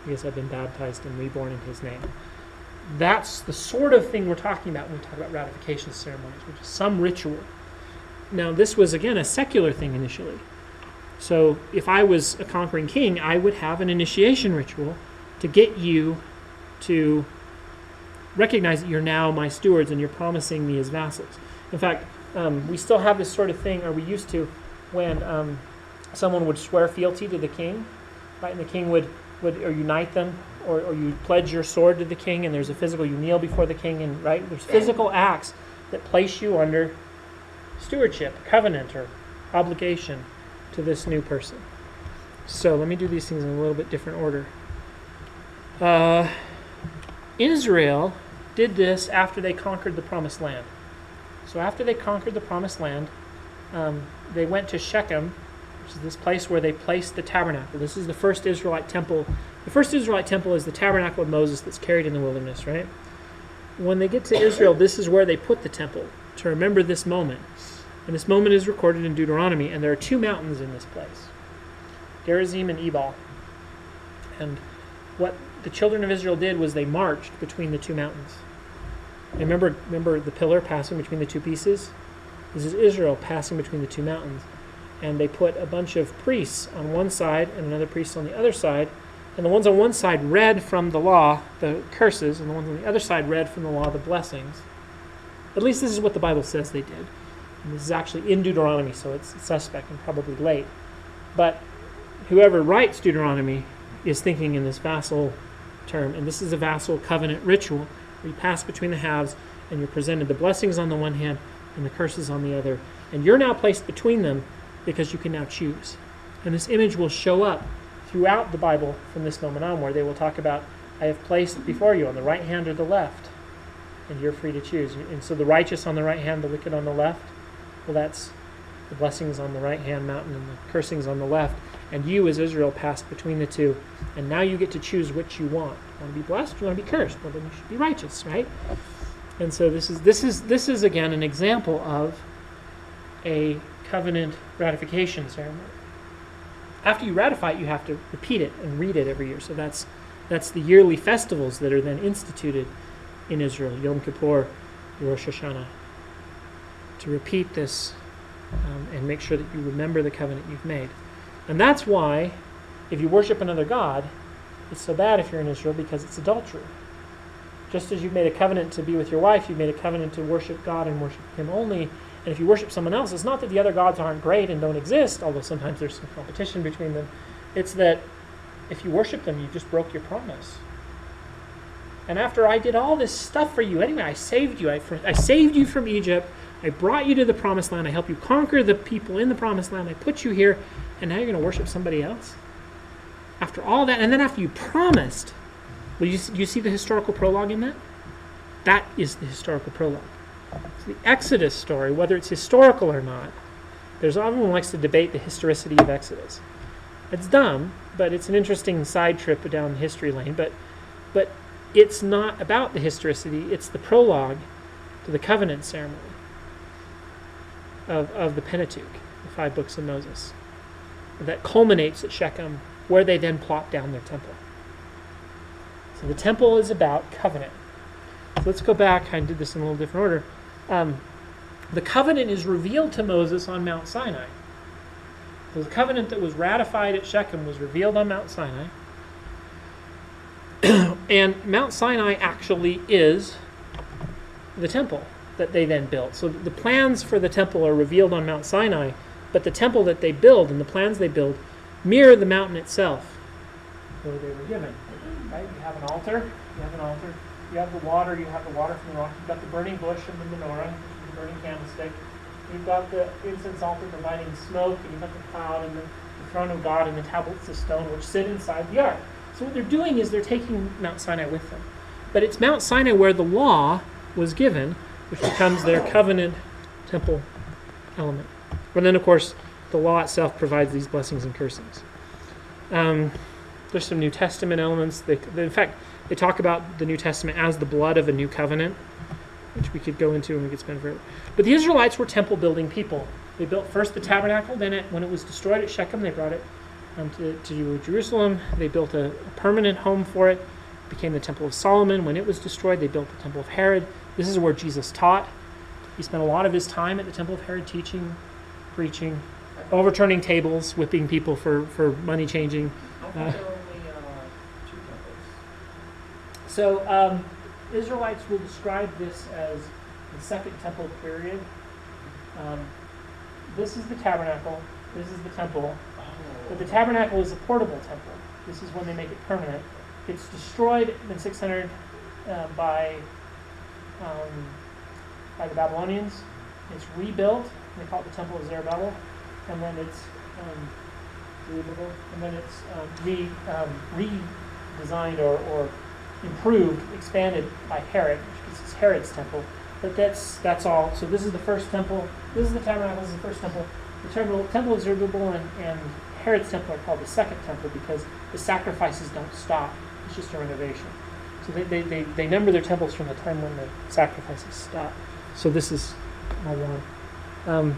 because I've been baptized and reborn in his name. That's the sort of thing we're talking about when we talk about ratification ceremonies, which is some ritual. Now, this was, again, a secular thing initially. So if I was a conquering king, I would have an initiation ritual to get you to recognize that you're now my stewards and you're promising me as vassals. In fact, we still have this sort of thing, or we used to, when someone would swear fealty to the king, right? And the king would or unite them, or you pledge your sword to the king, and there's a physical, you kneel before the king, and right, there's physical acts that place you under stewardship, covenant, or obligation to this new person. So let me do these things in a little bit different order. Israel did this after they conquered the Promised Land. So after they conquered the Promised Land, they went to Shechem, which is this place where they placed the tabernacle. This is the first Israelite temple. The first Israelite temple is the tabernacle of Moses that's carried in the wilderness, right? When they get to Israel, this is where they put the temple to remember this moment. And this moment is recorded in Deuteronomy, and there are two mountains in this place, Gerizim and Ebal. And what the children of Israel did was they marched between the two mountains. And remember the pillar passing between the two pieces? This is Israel passing between the two mountains. And they put a bunch of priests on one side and another priest on the other side. And the ones on one side read from the law the curses, and the ones on the other side read from the law the blessings. At least this is what the Bible says they did. And this is actually in Deuteronomy, so it's suspect and probably late. But whoever writes Deuteronomy is thinking in this vassal term, and this is a vassal covenant ritual where you pass between the halves and you're presented the blessings on the one hand and the curses on the other. And you're now placed between them because you can now choose. And this image will show up throughout the Bible from this moment on, where they will talk about, I have placed before you on the right hand or the left, and you're free to choose. And so the righteous on the right hand, the wicked on the left, well, that's the blessings on the right hand mountain and the cursings on the left. And you, as Israel, passed between the two. And now you get to choose which you want. You want to be blessed? You want to be cursed? Well, then you should be righteous, right? And so this is again an example of a covenant ratification ceremony. After you ratify it, you have to repeat it and read it every year. So that's the yearly festivals that are then instituted in Israel, Yom Kippur, Rosh Hashanah, to repeat this and make sure that you remember the covenant you've made. And that's why, if you worship another god, it's so bad if you're in Israel, because it's adultery. Just as you've made a covenant to be with your wife, you've made a covenant to worship God and worship him only. And if you worship someone else, it's not that the other gods aren't great and don't exist, although sometimes there's some competition between them. It's that if you worship them, you just broke your promise. And after I did all this stuff for you, anyway, I saved you. I saved you from Egypt. I brought you to the Promised Land. I helped you conquer the people in the Promised Land. I put you here, and now you're going to worship somebody else? After all that, and then after you promised, well, you see the historical prologue in that? That is the historical prologue. So the Exodus story, whether it's historical or not, everyone likes to debate the historicity of Exodus. It's dumb, but it's an interesting side trip down history lane. But it's not about the historicity. It's the prologue to the covenant ceremony of the Pentateuch, the 5 books of Moses, that culminates at Shechem, where they then plop down their temple. So the temple is about covenant. So let's go back. I did this in a little different order. The covenant is revealed to Moses on Mount Sinai. So the covenant that was ratified at Shechem was revealed on Mount Sinai. And Mount Sinai actually is the temple that they then built. So the plans for the temple are revealed on Mount Sinai, but the temple that they build and the plans they build mirror the mountain itself where they were given. Right? You have an altar. You have the water from the rock. You've got the burning bush and the menorah, which is the burning candlestick. You've got the incense altar providing smoke, and you've got the cloud, and the throne of God, and the tablets of stone which sit inside the ark. So what they're doing is they're taking Mount Sinai with them. But it's Mount Sinai where the law was given, which becomes their covenant temple element. And then, of course, the law itself provides these blessings and cursings. There's some New Testament elements. In fact, they talk about the New Testament as the blood of a new covenant, which we could go into and we could spend forever. But the Israelites were temple-building people. They built first the tabernacle, then when it was destroyed at Shechem, they brought it to Jerusalem. They built a permanent home for it. It became the Temple of Solomon. When it was destroyed, they built the Temple of Herod. This is where Jesus taught. He spent a lot of his time at the Temple of Herod teaching, preaching, overturning tables, whipping people for money changing. I thought there were only 2 temples. So Israelites will describe this as the Second Temple period. This is the tabernacle. This is the temple. But the tabernacle is a portable temple. This is when they make it permanent. It's destroyed in 600 by the Babylonians. It's rebuilt. They call it the Temple of Zerubbabel. And then it's redesigned or improved, expanded by Herod, which is Herod's temple. But that's all. So this is the first temple. This is the tabernacle. This is the first temple. The temple of Zerubbabel and Herod's temple are called the second temple because the sacrifices don't stop. It's just a renovation. So they number their temples from the time when the sacrifices stop. So this is all one.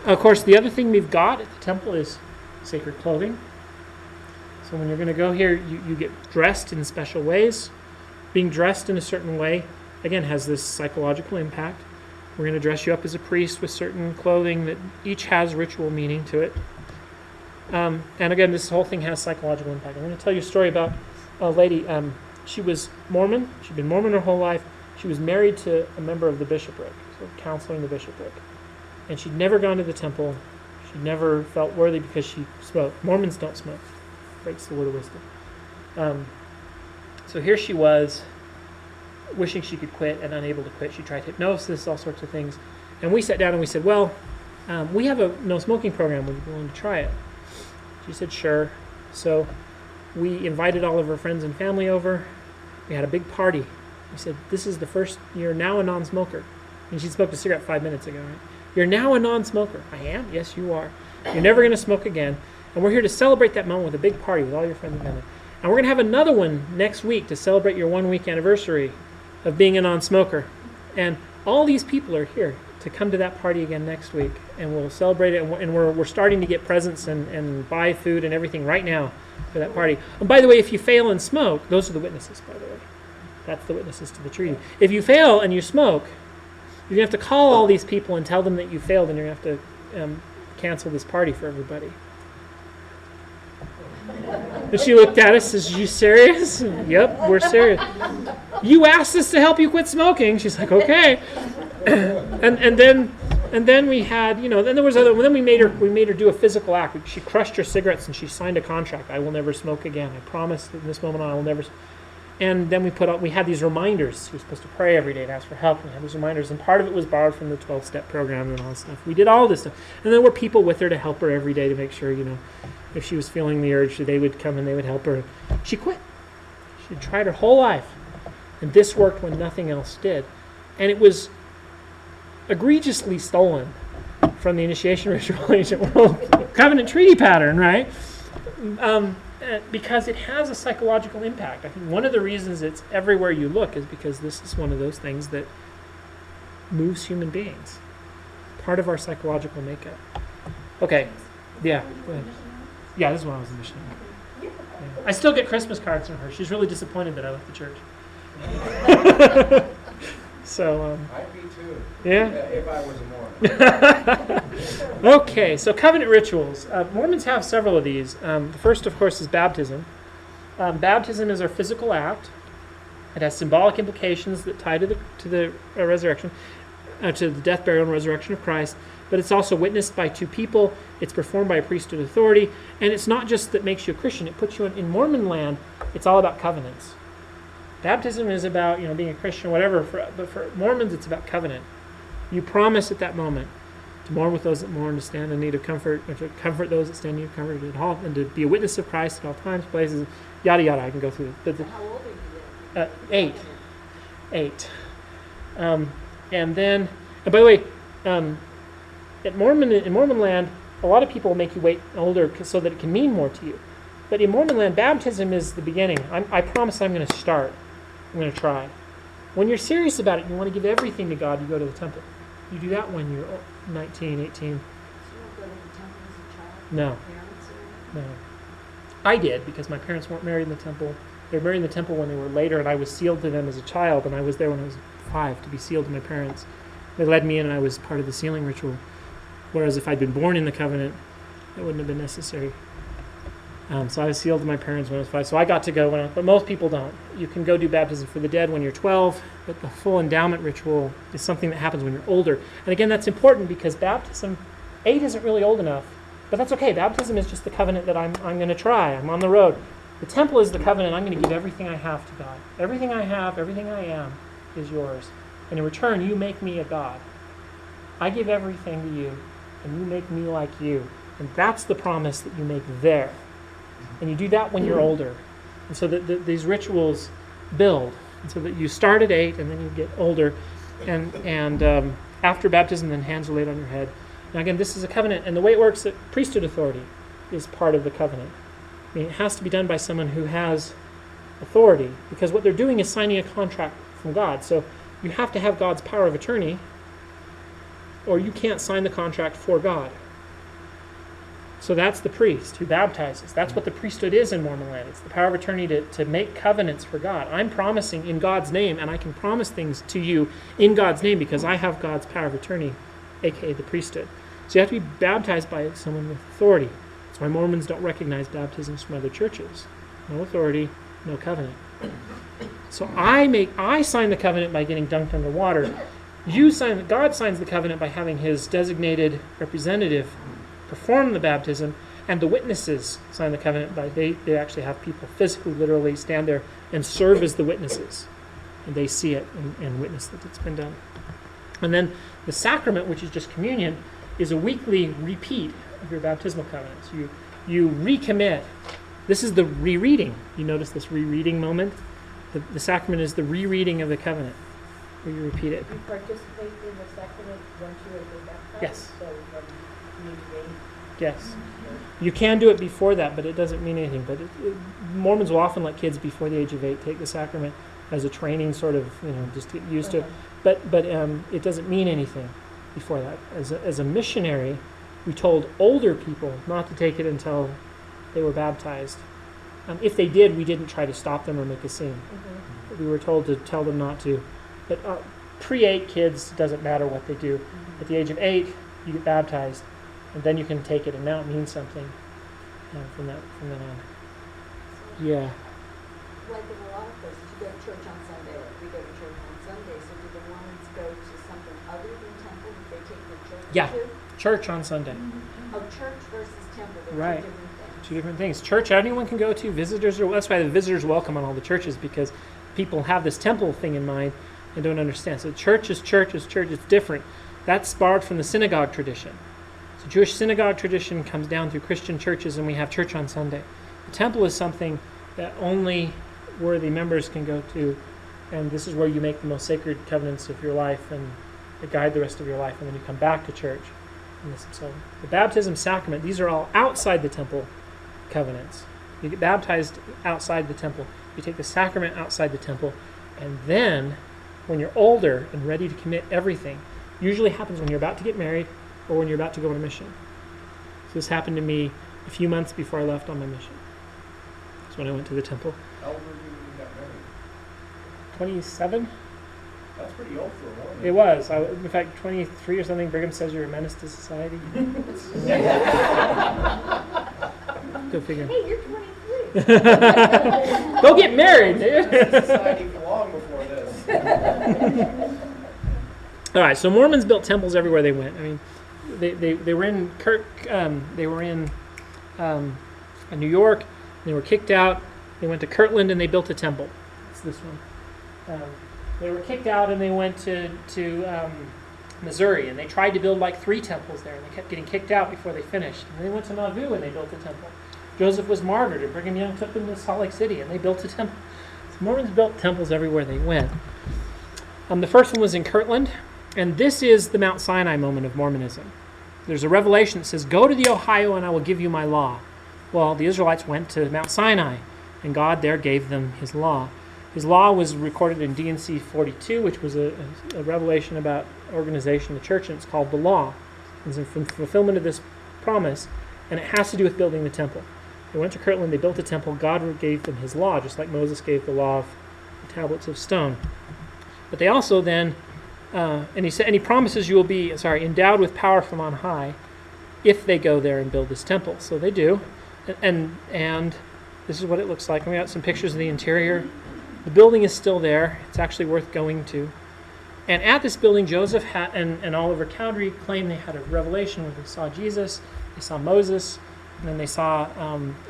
Of course, the other thing we've got at the temple is sacred clothing. So when you're going to go here, you get dressed in special ways. Being dressed in a certain way, again, has this psychological impact. We're going to dress you up as a priest with certain clothing that each has ritual meaning to it. And again, this whole thing has psychological impact. I'm going to tell you a story about a lady. She was Mormon. She'd been Mormon her whole life. She was married to a member of the bishopric, so a counselor in the bishopric. And she'd never gone to the temple. She'd never felt worthy because she smoked. Mormons don't smoke. Breaks the word of wisdom. So here she was, wishing she could quit and unable to quit. She tried hypnosis, all sorts of things. And we sat down and we said, well, we have a no smoking program. Would you be willing to try it? She said, sure. So we invited all of her friends and family over. We had a big party. We said, this is the first, you're now a non-smoker. And she smoked a cigarette 5 minutes ago, right? You're now a non-smoker. I am? Yes, you are. You're never going to smoke again. And we're here to celebrate that moment with a big party with all your friends and family. And we're going to have another one next week to celebrate your 1-week anniversary of being a non-smoker. And all these people are here to come to that party again next week. And we'll celebrate it. And we're starting to get presents and buy food and everything right now for that party. And by the way, if you fail and smoke, those are the witnesses, by the way. That's the witnesses to the treaty. If you fail and you smoke, you're going to have to call all these people and tell them that you failed, and you're going to have to cancel this party for everybody. And she looked at us, says, you serious? Yep, we're serious. You asked us to help you quit smoking. She's like, okay. and then we had, then there was then we made her do a physical act. She crushed her cigarettes and she signed a contract. I will never smoke again. I promise that from this moment on I will never. And then we had these reminders. She was supposed to pray every day to ask for help. And we had these reminders, and part of it was borrowed from the 12-step program and all this stuff. We did all this stuff. And there were people with her to help her every day to make sure, if she was feeling the urge, they would come and they would help her. She quit. She tried her whole life. And this worked when nothing else did. And it was egregiously stolen from the initiation ritual ancient world covenant treaty pattern, right? Because it has a psychological impact. I think one of the reasons it's everywhere you look is because this is one of those things that moves human beings. Part of our psychological makeup. Okay. Yeah. Go ahead. Yeah, this is when I was a missionary. Yeah. I still get Christmas cards from her. She's really disappointed that I left the church. So, I'd be too. Yeah? If I was a Mormon. Okay, so covenant rituals. Mormons have several of these. The first, of course, is baptism. Baptism is our physical act. It has symbolic implications that tie to the resurrection, to the death, burial, and resurrection of Christ. But it's also witnessed by 2 people. It's performed by a priesthood authority. And it's not just that makes you a Christian. It puts you in Mormon land. It's all about covenants. Baptism is about being a Christian or whatever. But for Mormons, it's about covenant. You promise at that moment to mourn with those that mourn, to stand in need of comfort, or to comfort those that stand in need of comfort, and to be a witness of Christ at all times, places, yada yada. I can go through it. But So how old are you then? 8. And then, and by the way, in Mormon land, a lot of people make you wait older so that it can mean more to you. But in Mormon land, baptism is the beginning. I promise I'm going to start. I'm going to try. When you're serious about it, you want to give everything to God, you go to the temple. You do that when you're 19, 18. So you don't go to the temple as a child? No. Parents or? No. I did, because my parents weren't married in the temple. They were married in the temple when they were later, and I was sealed to them as a child, and I was there when I was 5 to be sealed to my parents. They led me in, and I was part of the sealing ritual. Whereas if I'd been born in the covenant, it wouldn't have been necessary. So I was sealed to my parents when I was 5. So I got to go, but most people don't. You can go do baptism for the dead when you're 12, but the full endowment ritual is something that happens when you're older. And again, that's important because baptism, 8 isn't really old enough. But that's okay. Baptism is just the covenant that I'm going to try. I'm on the road. The temple is the covenant. I'm going to give everything I have to God. Everything I have, everything I am is yours. And in return, you make me a God. I give everything to you, and you make me like you. And that's the promise that you make there. And you do that when you're older. And so that these rituals build. And so that you start at 8, and then you get older. And after baptism, then hands are laid on your head. Now again, this is a covenant. And the way it works, that priesthood authority is part of the covenant. I mean, it has to be done by someone who has authority. Because what they're doing is signing a contract from God. So you have to have God's power of attorney, or you can't sign the contract for God. So that's the priest who baptizes. That's what the priesthood is in Mormon land. It's the power of attorney to make covenants for God. I'm promising in God's name, and I can promise things to you in God's name because I have God's power of attorney, aka the priesthood. So you have to be baptized by someone with authority. That's why Mormons don't recognize baptisms from other churches. No authority, no covenant. So I sign the covenant by getting dunked under water. God signs the covenant by having his designated representative perform the baptism, and the witnesses sign the covenant by they actually have people physically, literally stand there and serve as the witnesses, and they see it and witness that it's been done. And then the sacrament, which is just communion, is a weekly repeat of your baptismal covenants. You recommit. This is the rereading. You notice this rereading moment? The sacrament is the rereading of the covenant, where you repeat it. You participate in the sacrament once you have been baptized? Yes. So from age 8? Yes. You can do it before that, but it doesn't mean anything. But Mormons will often let kids before the age of 8 take the sacrament as a training, sort of, just to get used to it. But it doesn't mean anything before that. As a missionary, we told older people not to take it until they were baptized. If they did, we didn't try to stop them or make a scene. We were told to tell them not to. But pre-8 kids, doesn't matter what they do. At the age of 8, you get baptized, and then you can take it, and now it means something from then on. Yeah. Like in a lot of places, you go to church on Sunday, or we go to church on Sunday, so do the Mormons go to something other than temple that they take their church Yeah. to? Church on Sunday. Oh, church versus temple, they're Right. two different things. Two different things. Church, anyone can go to. That's why the visitors welcome on all the churches, because people have this temple thing in mind and don't understand. So church is church is church. It's different. That's borrowed from the synagogue tradition. So Jewish synagogue tradition comes down through Christian churches, and we have church on Sunday. The temple is something that only worthy members can go to, and this is where you make the most sacred covenants of your life and that guide the rest of your life, and then you come back to church. So the baptism sacrament, these are all outside the temple covenants. You get baptized outside the temple. You take the sacrament outside the temple, and then when you're older and ready to commit everything, usually happens when you're about to get married or when you're about to go on a mission. So this happened to me a few months before I left on my mission. That's when I went to the temple. How old were you when you got married? 27? That's pretty old for a woman. It was. In fact, 23 or something. Brigham says you're a menace to society. Go figure. Hey, you're 23. Go get married, dude. Society long before this. All right, so Mormons built temples everywhere they went. I mean, they were in New York. They were kicked out. They went to Kirtland and they built a temple. It's this one. They were kicked out and they went to Missouri, and they tried to build like 3 temples there, and they kept getting kicked out before they finished. And then they went to Nauvoo and they built a temple. Joseph was martyred, and Brigham Young took them to Salt Lake City, and they built a temple. So Mormons built temples everywhere they went. The first one was in Kirtland, and this is the Mount Sinai moment of Mormonism. There's a revelation that says, "Go to the Ohio and I will give you my law." Well, the Israelites went to Mount Sinai, and God there gave them his law. His law was recorded in D&C 42, which was a revelation about organization of the church, and it's called the law. It's in fulfillment of this promise, and it has to do with building the temple. They went to Kirtland, they built a temple, God gave them his law, just like Moses gave the law of the tablets of stone. But they also then, and he promises you will be, endowed with power from on high if they go there and build this temple. So they do, and this is what it looks like. And we got some pictures of the interior. The building is still there. It's actually worth going to. And at this building, Joseph and Oliver Cowdery claimed they had a revelation where they saw Jesus, they saw Moses, and then they saw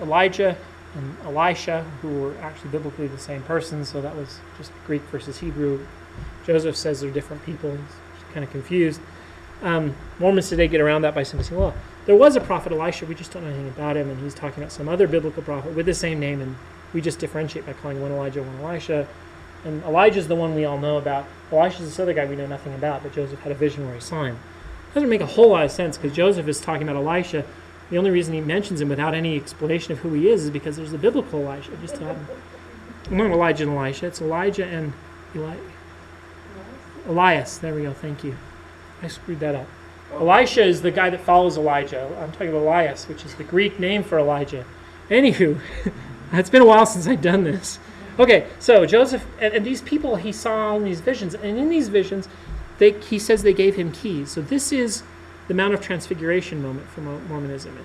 Elijah and Elisha, who were actually biblically the same person, so that was just Greek versus Hebrew. Joseph says they're different people. He's kind of confused. Mormons today get around that by simply saying, well, there was a prophet Elisha, we just don't know anything about him, and he's talking about some other biblical prophet with the same name, and we just differentiate by calling one Elijah, one Elisha. And Elijah's the one we all know about. Elisha's this other guy we know nothing about, but Joseph had a vision where he saw him. It doesn't make a whole lot of sense, because Joseph is talking about Elisha. The only reason he mentions him without any explanation of who he is because there's the biblical Elisha. Just not Elijah and Elisha. It's Elijah and Elias. There we go. Thank you. I screwed that up. Elisha is the guy that follows Elijah. I'm talking about Elias, which is the Greek name for Elijah. Anywho, it's been a while since I've done this. Okay, so Joseph, and these people, he saw all these visions, and in these visions, he says they gave him keys. So this is the Mount of Transfiguration moment for Mormonism.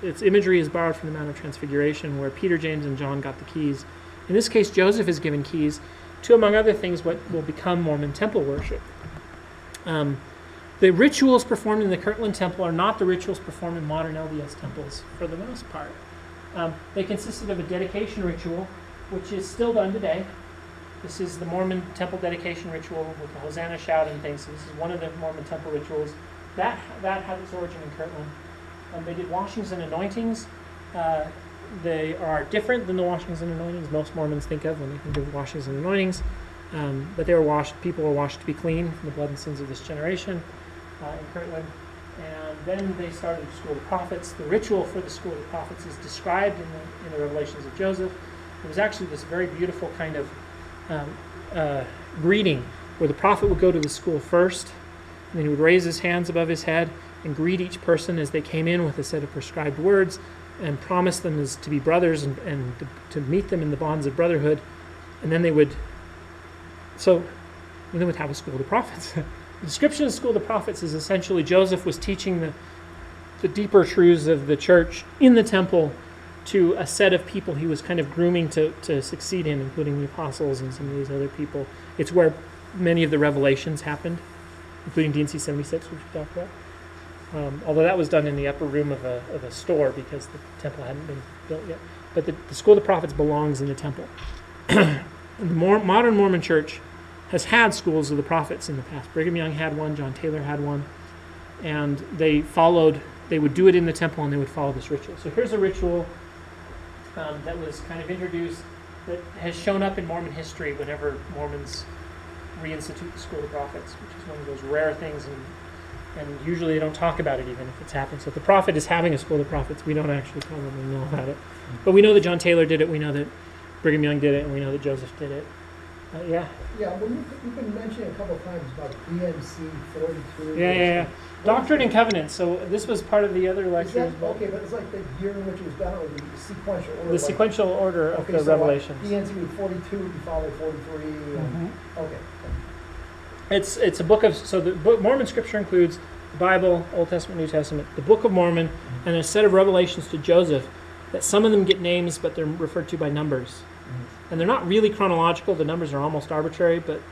Its imagery is borrowed from the Mount of Transfiguration, where Peter, James, and John got the keys. In this case, Joseph is given keys to, among other things, what will become Mormon temple worship. The rituals performed in the Kirtland Temple are not the rituals performed in modern LDS temples for the most part. They consisted of a dedication ritual, which is still done today. This is the Mormon temple dedication ritual with the Hosanna shout and things. So this is one of the Mormon temple rituals. That had its origin in Kirtland. They did washings and anointings. They are different than the washings and anointings most Mormons think of when they think of washings and anointings. But they were washed. People were washed to be clean from the blood and sins of this generation in Kirtland. And then they started the School of the Prophets. The ritual for the School of the Prophets is described in the Revelations of Joseph. It was actually this very beautiful kind of greeting where the prophet would go to the school first, and then he would raise his hands above his head and greet each person as they came in with a set of prescribed words and promise them as to be brothers and to meet them in the bonds of brotherhood. And then they would have a School of the Prophets. The description of the School of the Prophets is essentially Joseph was teaching the deeper truths of the church in the temple to a set of people he was kind of grooming to succeed him, including the apostles and some of these other people. It's where many of the revelations happened, including D&C 76, which we talked about. Although that was done in the upper room of a store because the temple hadn't been built yet. But the School of the Prophets belongs in the temple. The modern Mormon church has had schools of the prophets in the past. Brigham Young had one, John Taylor had one, and they would do it in the temple and they would follow this ritual. So here's a ritual that was kind of introduced that has shown up in Mormon history whenever Mormons reinstitute the School of the Prophets, which is one of those rare things, and usually they don't talk about it even if it's happened. So if the prophet is having a School of the Prophets, we don't actually probably know about it. But we know that John Taylor did it, we know that Brigham Young did it, and we know that Joseph did it. Yeah, well, you've been mentioning a couple of times about DNC 42. Yeah. Doctrine and Covenants. So this was part of the other lectures. Okay, but it's like the year in which it was done, or the sequential order. The sequential order of the Revelation. DNC with 42, you follow 43. Okay. It's a book of, so the book, Mormon scripture includes the Bible, Old Testament, New Testament, the Book of Mormon, and a set of revelations to Joseph that some of them get names, but they're referred to by numbers. And they're not really chronological. The numbers are almost arbitrary, but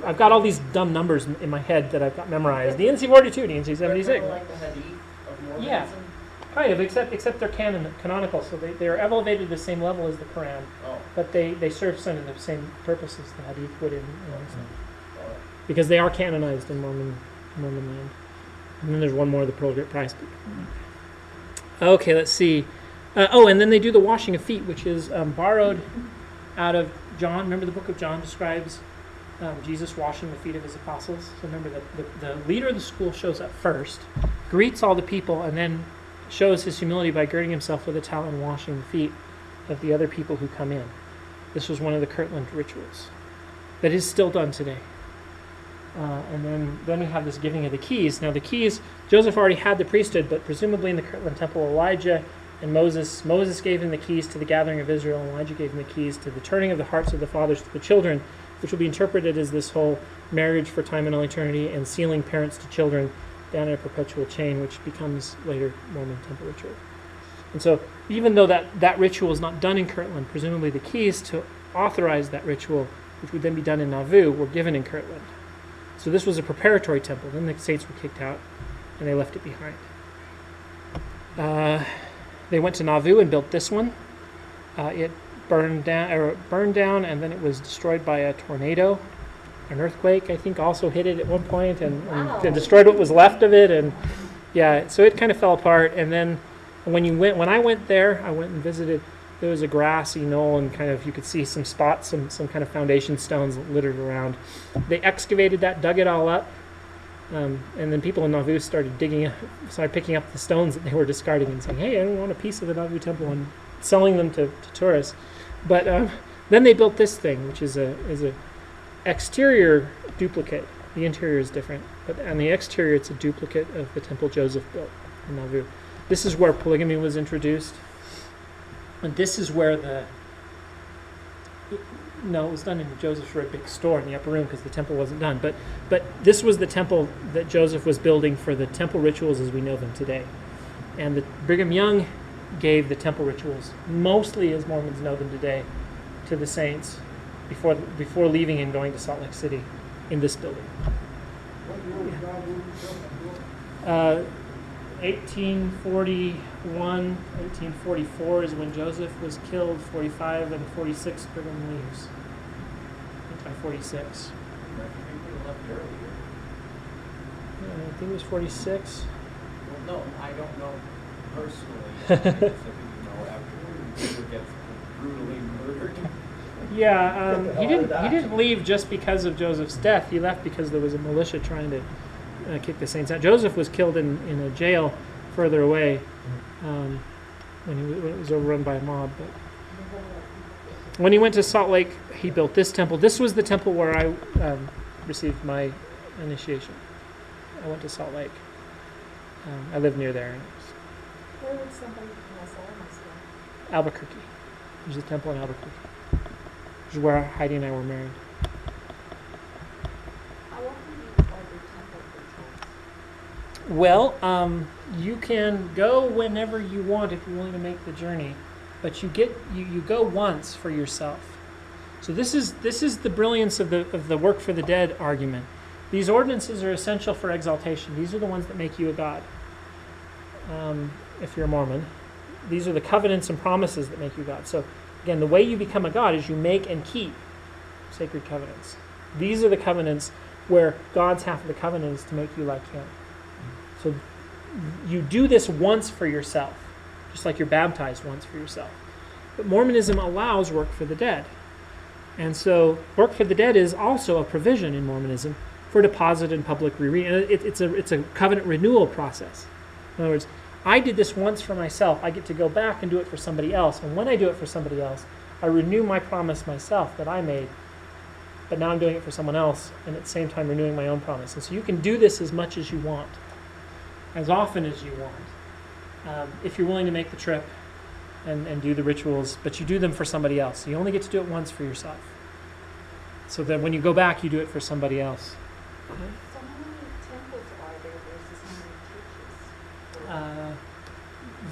I've got all these dumb numbers in my head that I've got memorized. DNC 42, DNC 76. Kind of like the Hadith of Mormonism? Yeah, kind of, except they're canonical, so they are elevated to the same level as the Quran, but they serve some of the same purposes the Hadith would in Islam. because they are canonized in Mormon land. And then there's one more, the Pearl of Great Price. Okay, let's see. And then they do the washing of feet, which is borrowed out of John. Remember the book of John describes Jesus washing the feet of his apostles? So remember the leader of the school shows up first, greets all the people, and then shows his humility by girding himself with a towel and washing the feet of the other people who come in. This was one of the Kirtland rituals that is still done today. And then we have this giving of the keys. Now the keys, Joseph already had the priesthood, but presumably in the Kirtland temple, Elijah and Moses gave him the keys to the gathering of Israel, and Elijah gave him the keys to the turning of the hearts of the fathers to the children, which will be interpreted as this whole marriage for time and all eternity and sealing parents to children down in a perpetual chain, which becomes later Mormon temple ritual. And so even though that ritual is not done in Kirtland, presumably the keys to authorize that ritual, which would then be done in Nauvoo, were given in Kirtland. So this was a preparatory temple. Then the saints were kicked out, and they left it behind. They went to Nauvoo and built this one. It burned down, and then it was destroyed by a tornado. An earthquake, I think, also hit it at one point and destroyed what was left of it. And yeah, so it kind of fell apart. And then when I went there, I went and visited. There was a grassy knoll, and kind of you could see some spots, some kind of foundation stones littered around. They excavated that, dug it all up, and then people in Nauvoo started picking up the stones that they were discarding and saying, "Hey, I don't want a piece of the Nauvoo temple," and selling them to tourists. But then they built this thing, which is a exterior duplicate. The interior is different, but on the exterior, it's a duplicate of the temple Joseph built in Nauvoo. This is where polygamy was introduced. And this is where it was done in Joseph's very big store in the upper room because the temple wasn't done. But this was the temple that Joseph was building for the temple rituals as we know them today. And the Brigham Young gave the temple rituals, mostly as Mormons know them today, to the saints before leaving and going to Salt Lake City in this building. 1841, 1844 is when Joseph was killed. 45 and 46 Brigham leaves. I think by 46. I think it was 46. Well, no, I don't know personally. I just think, after he gets brutally murdered. Yeah, he didn't leave just because of Joseph's death. He left because there was a militia trying to kick the saints out. Joseph was killed in a jail further away when it was overrun by a mob. But when he went to Salt Lake, he built this temple. This was the temple where I received my initiation. I went to Salt Lake. I lived near there. Where would somebody from Los Alamos go? Albuquerque. There's a temple in Albuquerque. Which is where Heidi and I were married. How often do you order temple rituals? Well, you can go whenever you want if you're willing to make the journey, but you go once for yourself. So this is the brilliance of the work for the dead argument. These ordinances are essential for exaltation. These are the ones that make you a god. If you're a Mormon, these are the covenants and promises that make you God. So again, the way you become a god is you make and keep sacred covenants. These are the covenants where God's half of the covenant is to make you like him. So you do this once for yourself, just like you're baptized once for yourself. But Mormonism allows work for the dead. And so work for the dead is also a provision in Mormonism for deposit and public rereading. It's a covenant renewal process. In other words, I did this once for myself. I get to go back and do it for somebody else. And when I do it for somebody else, I renew my promise myself that I made. But now I'm doing it for someone else, and at the same time renewing my own promise. And so you can do this as much as you want, as often as you want, if you're willing to make the trip and do the rituals, but you do them for somebody else. You only get to do it once for yourself. So that when you go back, you do it for somebody else. So how many temples are there versus how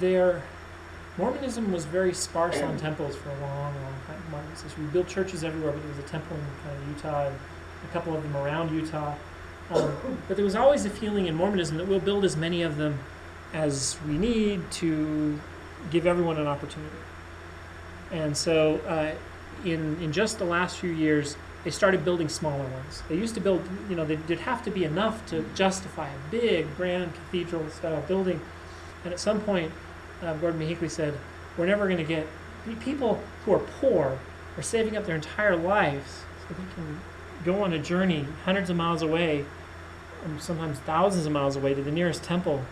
many churches? Mormonism was very sparse on temples for a long, long time. We built churches everywhere, but there was a temple in kind of Utah, and a couple of them around Utah. But there was always a feeling in Mormonism that we'll build as many of them as we need to give everyone an opportunity. And so in just the last few years, they started building smaller ones. They used to build, there'd have to be enough to justify a big, grand cathedral-style building. And at some point, Gordon Mahinckley said, we're never going to get people who are poor are saving up their entire lives so they can go on a journey hundreds of miles away, sometimes thousands of miles away, to the nearest temple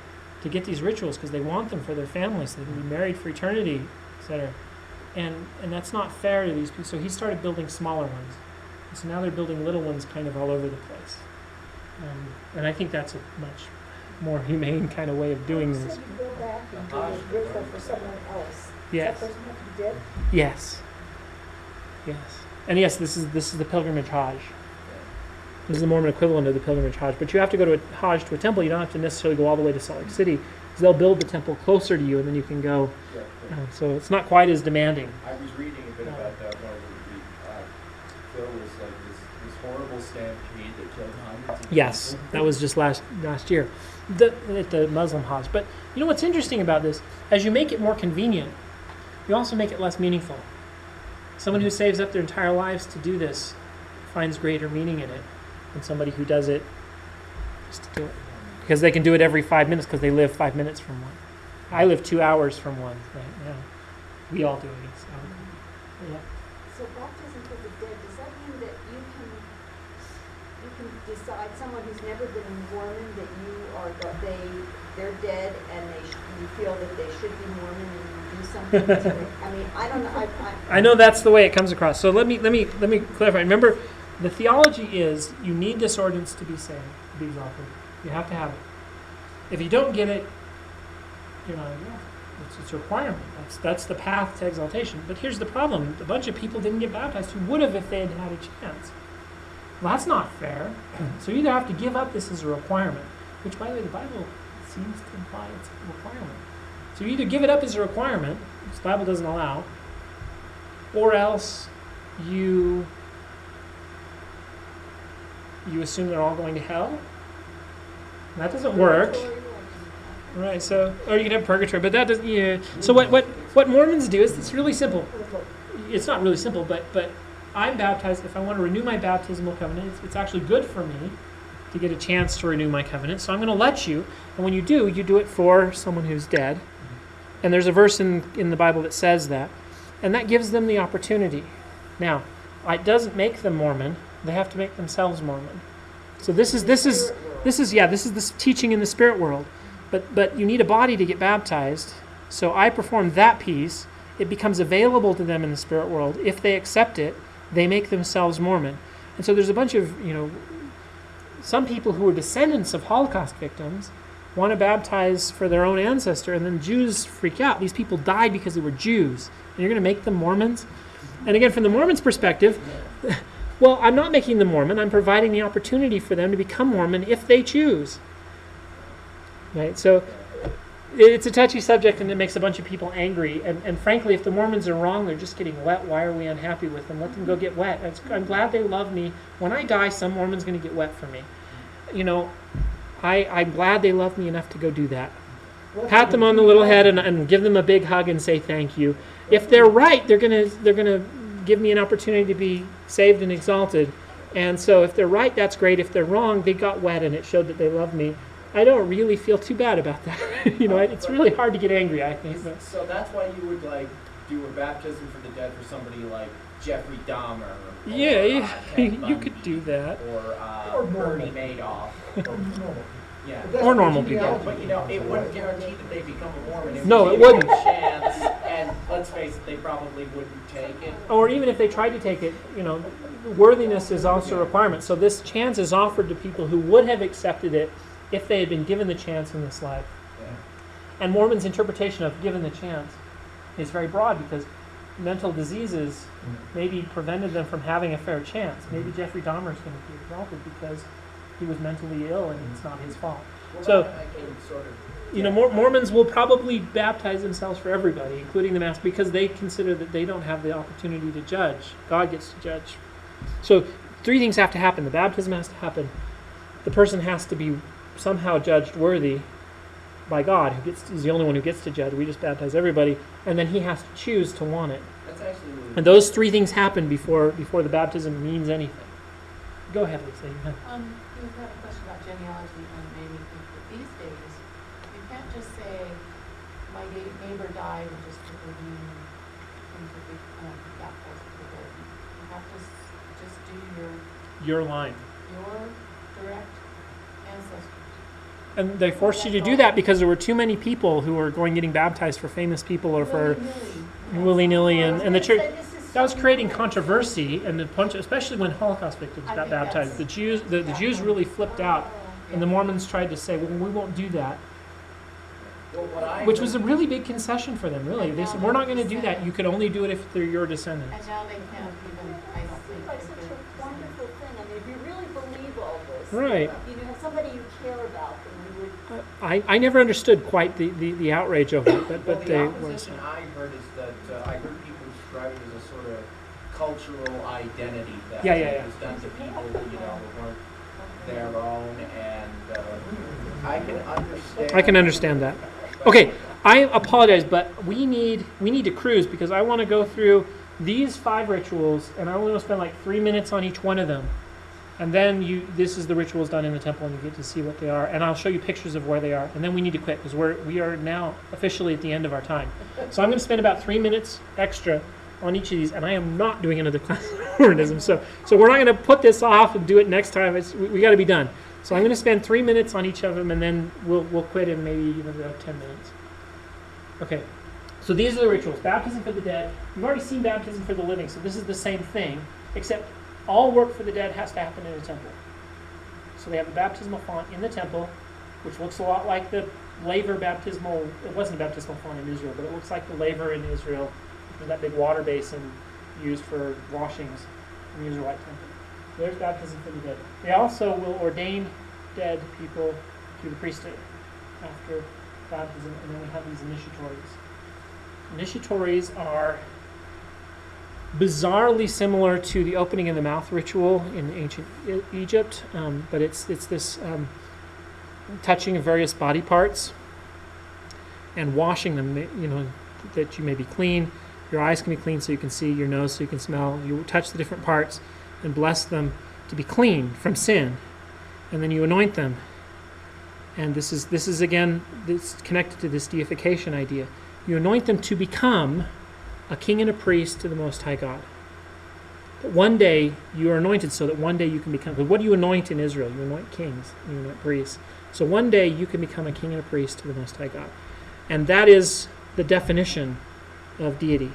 to get these rituals because they want them for their families, so they can be married for eternity, etc. And that's not fair to these people. So he started building smaller ones. And so now they're building little ones kind of all over the place. And I think that's a much more humane kind of way of doing You this. said you go back and do a ritual for someone else. Yes. Does that person have to be dead? Yes. Yes. And yes, this is the pilgrimage Hajj. This is the Mormon equivalent of the pilgrimage Hajj. But you have to go to a Hajj to a temple. You don't have to necessarily go all the way to Salt Lake City, because they'll build the temple closer to you, and then you can go. Yeah, yeah. So it's not quite as demanding. I was reading a bit about that one where Phil was like this horrible stampede that killed hundreds of Yes, people. that was just last year, at the Muslim Hajj. But you know what's interesting about this? As you make it more convenient, you also make it less meaningful. Someone who saves up their entire lives to do this finds greater meaning in it than somebody who does it just to do it. Because they can do it every 5 minutes because they live 5 minutes from one. I live 2 hours from one right now. We all do it. So, yeah. So baptism for the dead, does that mean that you can decide, someone who's never been a Mormon, that they're dead and you feel that they should be Mormon and you do something to it? I mean, I don't know. I know that's the way it comes across. So let me clarify. Remember, the theology is you need this ordinance to be saved, to be exalted. You have to have it. If you don't get it, you're not exalted. It's a requirement. That's the path to exaltation. But here's the problem: a bunch of people didn't get baptized who would have if they had had a chance. Well, that's not fair. So you either have to give up this as a requirement, which, by the way, the Bible seems to imply it's a requirement. So you either give it up as a requirement, which the Bible doesn't allow, or else you assume they're all going to hell. And that doesn't work. Right, so, or you can have purgatory, but that doesn't, yeah. So what Mormons do is, it's really simple. It's not really simple, but I'm baptized. If I want to renew my baptismal covenant, it's actually good for me to get a chance to renew my covenant. So I'm going to let you, and when you do it for someone who's dead. And there's a verse in the Bible that says that. And that gives them the opportunity. Now, it doesn't make them Mormon. They have to make themselves Mormon. So this is this teaching in the spirit world. But you need a body to get baptized. So I perform that piece. It becomes available to them in the spirit world. If they accept it, they make themselves Mormon. And so there's a bunch of, some people who are descendants of Holocaust victims want to baptize for their own ancestor, and then Jews freak out. These people died because they were Jews. And you're going to make them Mormons? And again, from the Mormons' perspective, well, I'm not making them Mormon. I'm providing the opportunity for them to become Mormon if they choose. Right? So it's a touchy subject, and it makes a bunch of people angry. And frankly, if the Mormons are wrong, they're just getting wet. Why are we unhappy with them? Let them go get wet. I'm glad they love me. When I die, some Mormon's going to get wet for me. I'm glad they love me enough to go do that. Pat them on the little head and give them a big hug and say thank you. If they're right, they're gonna give me an opportunity to be saved and exalted. And so if they're right, that's great. If they're wrong, they got wet and it showed that they love me. I don't really feel too bad about that. It's really hard to get angry, I think. But. So that's why you would do a baptism for the dead for somebody like Jeffrey Dahmer. Yeah, Ted you Bundy, could do that. Or Bernie Madoff. Yeah. Or normal people. But it wouldn't guarantee that they become a Mormon. No, it would wouldn't. give them a chance, and let's face it, they probably wouldn't take it. Or even if they tried to take it, worthiness is also a requirement. So this chance is offered to people who would have accepted it if they had been given the chance in this life. Yeah. And Mormon's interpretation of given the chance is very broad, because mental diseases maybe prevented them from having a fair chance. Maybe Jeffrey Dahmer is going to be exalted because he was mentally ill and it's not his fault. Well, So, I can sort of, Mormons will probably baptize themselves for everybody, including the mass, because they consider that they don't have the opportunity to judge. God gets to judge. So 3 things have to happen. The baptism has to happen. The person has to be somehow judged worthy by God, is the only one who gets to judge. We just baptize everybody. And then he has to choose to want it. that's fascinating. And those three things happen before the baptism means anything. Go ahead, Lisa. You have- You have a question about genealogy and made me think that these days, you can't just say, my neighbor died and just put their name into the baptized into the garden. You have to just do Your line. your direct ancestors. And they forced you to do that because there were too many people who were getting baptized for famous people or for willy-nilly. And the church, that was creating controversy, and especially when Holocaust victims I got think baptized. The that's- Jews, the Jews really flipped out, and the Mormons tried to say, well, we won't do that, Well, what I which was a heard- really big concession for them, really. They said, we're not going to do that. You can only do it if they're your descendants. And now they can't even, I don't think. Seems like that such they're a wonderful thing. I mean, if you really believe all this. Right. You know, somebody you care about, then you would. I never understood quite the outrage over it, Well, but the they opposition I heard is that I heard people describe it as a sort of cultural identity that Yeah. was done to people, who weren't their own, and I can understand. I can understand that. Okay, I apologize, but we need to cruise because I want to go through these 5 rituals, and I only want to spend like 3 minutes on each one of them. And then this is the rituals done in the temple, and you get to see what they are. And I'll show you pictures of where they are. And then we need to quit because we are now officially at the end of our time. So I'm going to spend about 3 minutes extra on each of these, and I am not doing another class on Mormonism. So we're not going to put this off and do it next time. We got to be done. So I'm going to spend 3 minutes on each of them, and then we'll quit in maybe even about 10 minutes. Okay. So these are the rituals. Baptism for the dead. We've already seen baptism for the living, so this is the same thing, except all work for the dead has to happen in a temple. So they have the baptismal font in the temple, which looks a lot like the laver baptismal. It wasn't a baptismal font in Israel, but it looks like the laver in Israel. There's that big water basin used for washings in the Israelite temple. There's baptism for the dead. They also will ordain dead people to the priesthood after baptism, and then we have these initiatories. Initiatories are bizarrely similar to the opening of the mouth ritual in ancient Egypt, but it's this touching of various body parts and washing them, that you may be clean. Your eyes can be clean so you can see, your nose so you can smell. You touch the different parts and bless them to be clean from sin, and then you anoint them. And this is again, this connected to this deification idea. You anoint them to become a king and a priest to the Most High God. But one day you are anointed so that one day you can become. But what do you anoint in Israel? You anoint kings, you anoint priests. So one day you can become a king and a priest to the Most High God, and that is the definition of deity.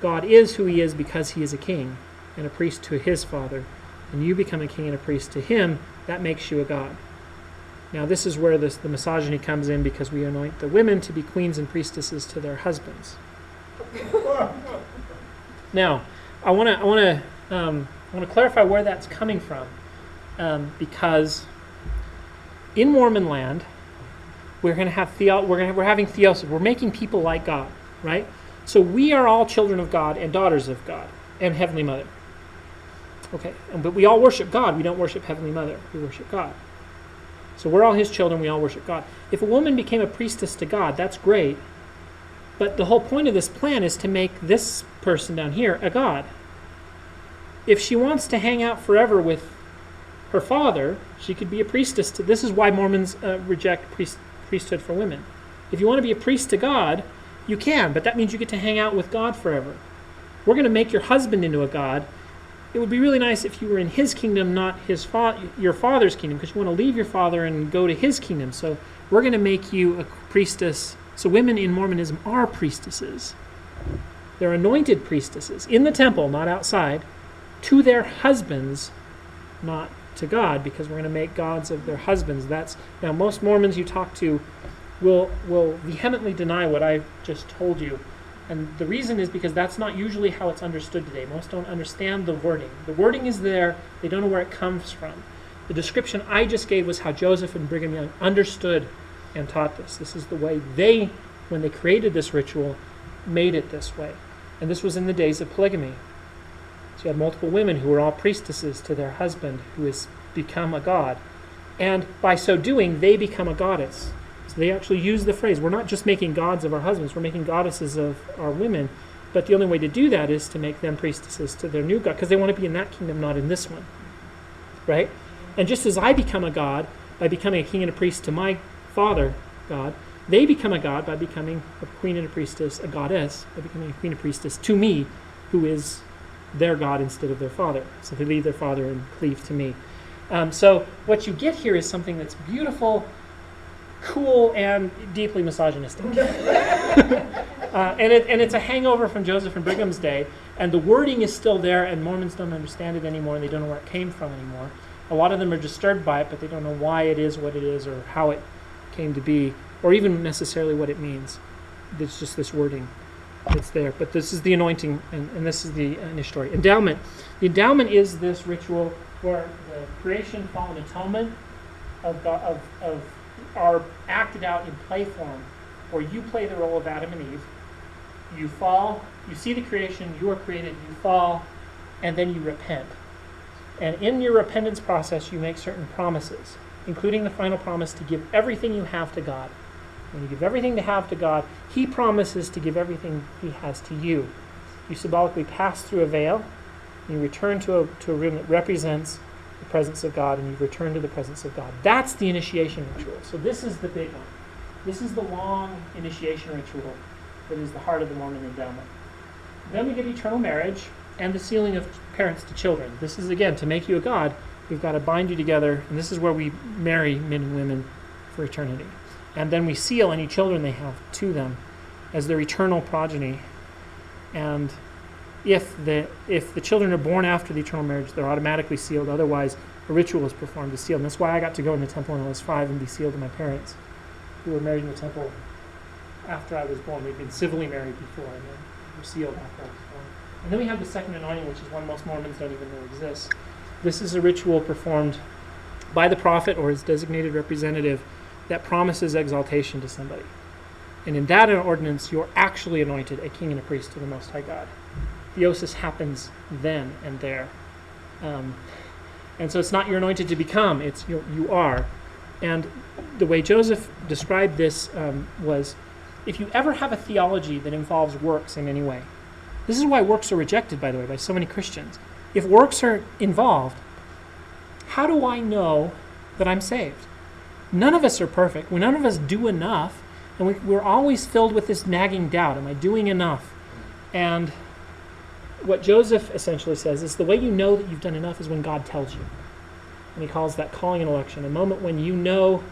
God is who He is because He is a king and a priest to His Father, and you become a king and a priest to Him. That makes you a God. Now this is where the misogyny comes in, because we anoint the women to be queens and priestesses to their husbands. Now, I want to clarify where that's coming from, because in Mormon land, we're going to have we're having theosis. We're making people like God, right? So we are all children of God and daughters of God and Heavenly Mother. Okay, but we all worship God. We don't worship Heavenly Mother. We worship God. So we're all His children. We all worship God. If a woman became a priestess to God, that's great. But the whole point of this plan is to make this person down here a god. If she wants to hang out forever with her father, she could be a priestess. This is why Mormons reject priesthood for women. If you want to be a priest to God, you can, but that means you get to hang out with God forever. We're going to make your husband into a god. It would be really nice if you were in his kingdom, not your father's kingdom, because you want to leave your father and go to his kingdom. So we're going to make you a priestess. So women in Mormonism are priestesses. They're anointed priestesses in the temple, not outside, to their husbands, not to God, because we're going to make gods of their husbands. Now most Mormons you talk to will vehemently deny what I just told you. And the reason is because that's not usually how it's understood today. Most don't understand the wording. The wording is there. They don't know where it comes from. The description I just gave was how Joseph and Brigham Young understood and taught this. This is the way they, when they created this ritual, made it this way. And this was in the days of polygamy. So you had multiple women who were all priestesses to their husband, who has become a god. And by so doing, they become a goddess. So they actually use the phrase, we're not just making gods of our husbands, we're making goddesses of our women. But the only way to do that is to make them priestesses to their new God, because they want to be in that kingdom, not in this one. Right? And just as I become a god by becoming a king and a priest to my father, God, they become a god by becoming a queen and a priestess, a goddess, by becoming a queen and priestess to me, who is their God instead of their father. So they leave their father and cleave to me. So what you get here is something that's beautiful, cool, and deeply misogynistic. And it's a hangover from Joseph and Brigham's day, and the wording is still there, and Mormons don't understand it anymore, and they don't know where it came from anymore. A lot of them are disturbed by it, but they don't know why it is what it is, or how it came to be, or even necessarily what it means. It's just this wording that's there. But this is the anointing, and this is the initial story. Endowment. The endowment is this ritual where the creation, fall, and atonement of God, are acted out in play form, where you play the role of Adam and Eve. You fall, you see the creation, you are created, you fall, and then you repent. And in your repentance process, you make certain promises, including the final promise to give everything you have to God. When you give everything to have to God, He promises to give everything He has to you. You symbolically pass through a veil, and you return to a room that represents the presence of God, and you return to the presence of God. That's the initiation ritual. So this is the big one. This is the long initiation ritual that is the heart of the Mormon endowment. Then we get eternal marriage and the sealing of parents to children. This is, again, to make you a god, we've got to bind you together, and this is where we marry men and women for eternity. And then we seal any children they have to them as their eternal progeny. And if the children are born after the eternal marriage, they're automatically sealed. Otherwise, a ritual is performed to seal. And that's why I got to go in the temple when I was 5 and be sealed to my parents, who were married in the temple after I was born. They'd been civilly married before, and then were sealed after I was born. And then we have the second anointing, which is one most Mormons don't even know exists. This is a ritual performed by the prophet or his designated representative that promises exaltation to somebody. And in that ordinance, you're actually anointed a king and a priest to the Most High God. Theosis happens then and there. And so it's not you're anointed to become, it's you are. And the way Joseph described this was, if you ever have a theology that involves works in any way, this is why works are rejected, by the way, by so many Christians. If works are involved, how do I know that I'm saved? None of us are perfect. None of us do enough. And we're always filled with this nagging doubt. Am I doing enough? And what Joseph essentially says is the way you know that you've done enough is when God tells you. And he calls that calling an election, a moment when you know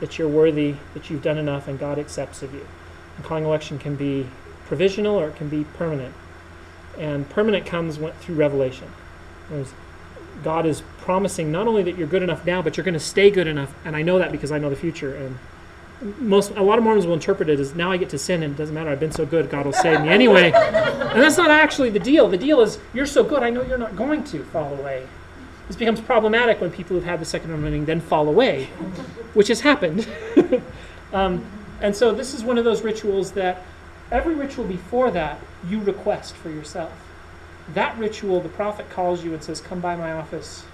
that you're worthy, that you've done enough, and God accepts of you. And calling election can be provisional or it can be permanent. And permanent comes through revelation. Whereas God is promising not only that you're good enough now, but you're going to stay good enough. And I know that because I know the future. And a lot of Mormons will interpret it as, now I get to sin and it doesn't matter, I've been so good, God will save me anyway. And that's not actually the deal. The deal is, you're so good, I know you're not going to fall away. This becomes problematic when people who've had the second anointing then fall away, which has happened. And so this is one of those rituals that every ritual before that you request for yourself. That ritual, the prophet calls you and says, come by my office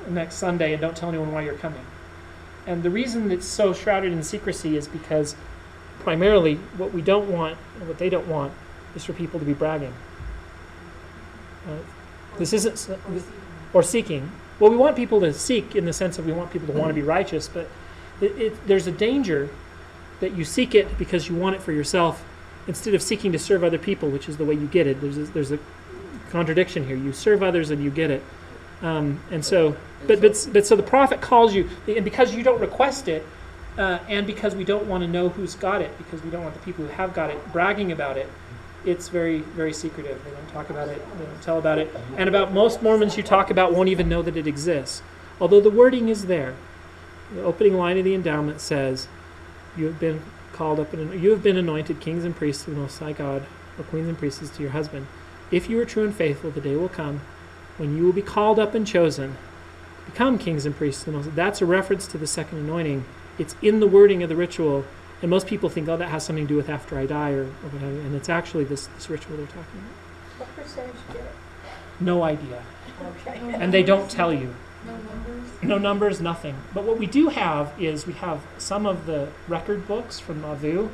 next Sunday and don't tell anyone why you're coming. And the reason it's so shrouded in secrecy is because primarily what we don't want, and what they don't want, is for people to be bragging. This isn't, or seeking. Well, we want people to seek in the sense of we want people to want to be righteous, but there's a danger that you seek it because you want it for yourself instead of seeking to serve other people, which is the way you get it. There's a contradiction here. You serve others and you get it. And so, but so the prophet calls you, and because you don't request it, and because we don't want to know who's got it, because we don't want the people who have got it bragging about it, it's very, very secretive. They don't talk about it. They don't tell about it. And about most Mormons you talk about won't even know that it exists, although the wording is there. The opening line of the endowment says, "You have been called up, and you have been anointed kings and priests to the Most High God, or queens and priests to your husband. If you are true and faithful, the day will come when you will be called up and chosen to become kings and priests to the Most High." That's a reference to the second anointing. It's in the wording of the ritual, and most people think, oh, that has something to do with after I die or whatever, and it's actually this ritual they're talking about. What percentage get it? No idea. Okay. And they don't tell you. No numbers? No numbers, nothing. But what we do have is we have some of the record books from Nauvoo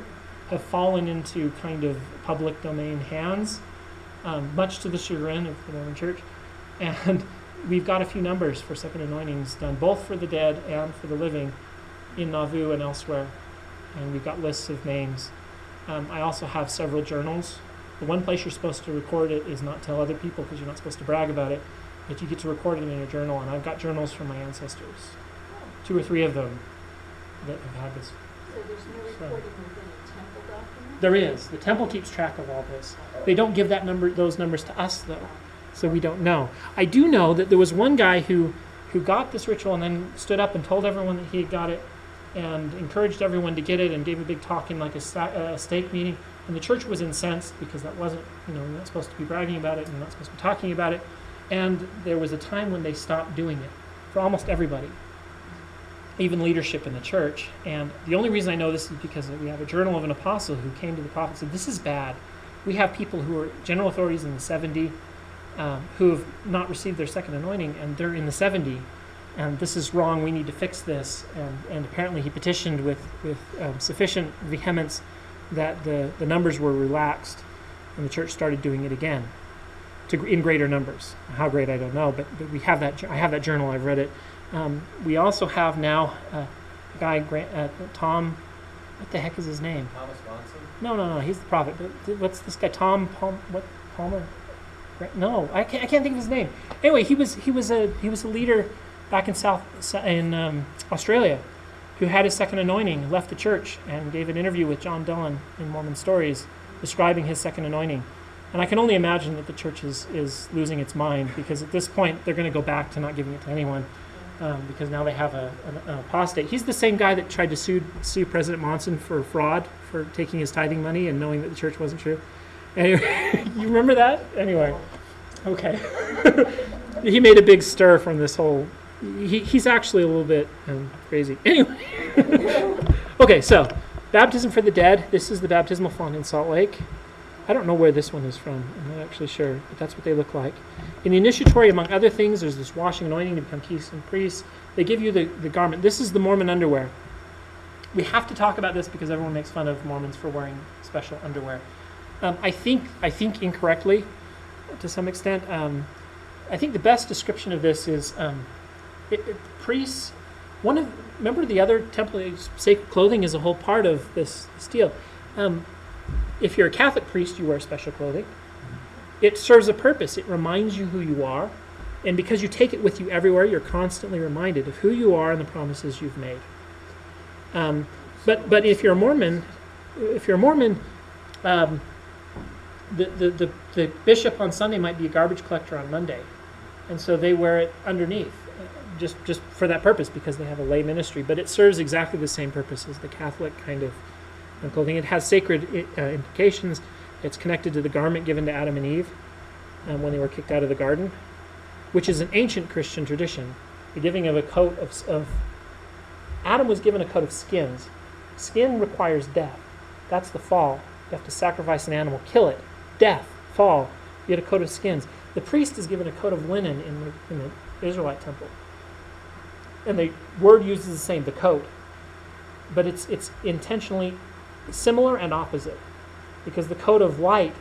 have fallen into kind of public domain hands. much to the chagrin of the Mormon Church. And we've got a few numbers for second anointings done, both for the dead and for the living, in Nauvoo and elsewhere. And we've got lists of names. I also have several journals. The one place you're supposed to record it is not tell other people, because you're not supposed to brag about it, but you get to record it in your journal. And I've got journals from my ancestors, 2 or 3 of them that have had this. So there's no recording within a temple document? There is. The temple keeps track of all this. They don't give those numbers to us, though, so we don't know. I do know that there was one guy who got this ritual and then stood up and told everyone that he had got it and encouraged everyone to get it and gave a big talk in like a stake meeting. And the church was incensed because that wasn't, you're not supposed to be bragging about it and you're not supposed to be talking about it. And there was a time when they stopped doing it for almost everybody, even leadership in the church. And the only reason I know this is because we have a journal of an apostle who came to the prophet and said, this is bad. We have people who are general authorities in the 70 who have not received their second anointing, and they're in the 70. And this is wrong. We need to fix this. And apparently he petitioned with sufficient vehemence that the numbers were relaxed, and the church started doing it again in greater numbers. How great, I don't know, but we have that. I have that journal. I've read it. We also have now a guy, Tom. What the heck is his name? Thomas Monson? No. He's the prophet. But what's this guy? Palmer? No, I can't think of his name. Anyway, he was a leader back in Australia, who had his second anointing, left the church, and gave an interview with John Dillon in Mormon Stories, describing his second anointing. And I can only imagine that the church is losing its mind, because at this point they're going to go back to not giving it to anyone, because now they have an apostate. He's the same guy that tried to sue President Monson for fraud, for taking his tithing money and knowing that the church wasn't true. Anyway, you remember that? Anyway, okay. He made a big stir from this whole. He's actually a little bit crazy. Anyway. Okay, so baptism for the dead. This is the baptismal font in Salt Lake. I don't know where this one is from. I'm not actually sure, but that's what they look like. In the initiatory, among other things, there's this washing anointing to become priests. They give you the garment. This is the Mormon underwear. We have to talk about this because everyone makes fun of Mormons for wearing special underwear. I think incorrectly, to some extent. I think the best description of this is priests. Remember the other temple sacred clothing is a whole part of this deal. If you're a Catholic priest, you wear special clothing. It serves a purpose. It reminds you who you are, and because you take it with you everywhere, you're constantly reminded of who you are and the promises you've made. But if you're a Mormon, the bishop on Sunday might be a garbage collector on Monday, and so they wear it underneath, just for that purpose, because they have a lay ministry. But it serves exactly the same purpose as the Catholic kind of clothing. It has sacred implications. It's connected to the garment given to Adam and Eve when they were kicked out of the garden, which is an ancient Christian tradition. The giving of a coat of Adam was given a coat of skins. Skin requires death. That's the fall. You have to sacrifice an animal, kill it. Death, fall. You get a coat of skins. The priest is given a coat of linen in the Israelite temple. And the word uses the same, the coat. But it's intentionally similar and opposite. Because the coat of white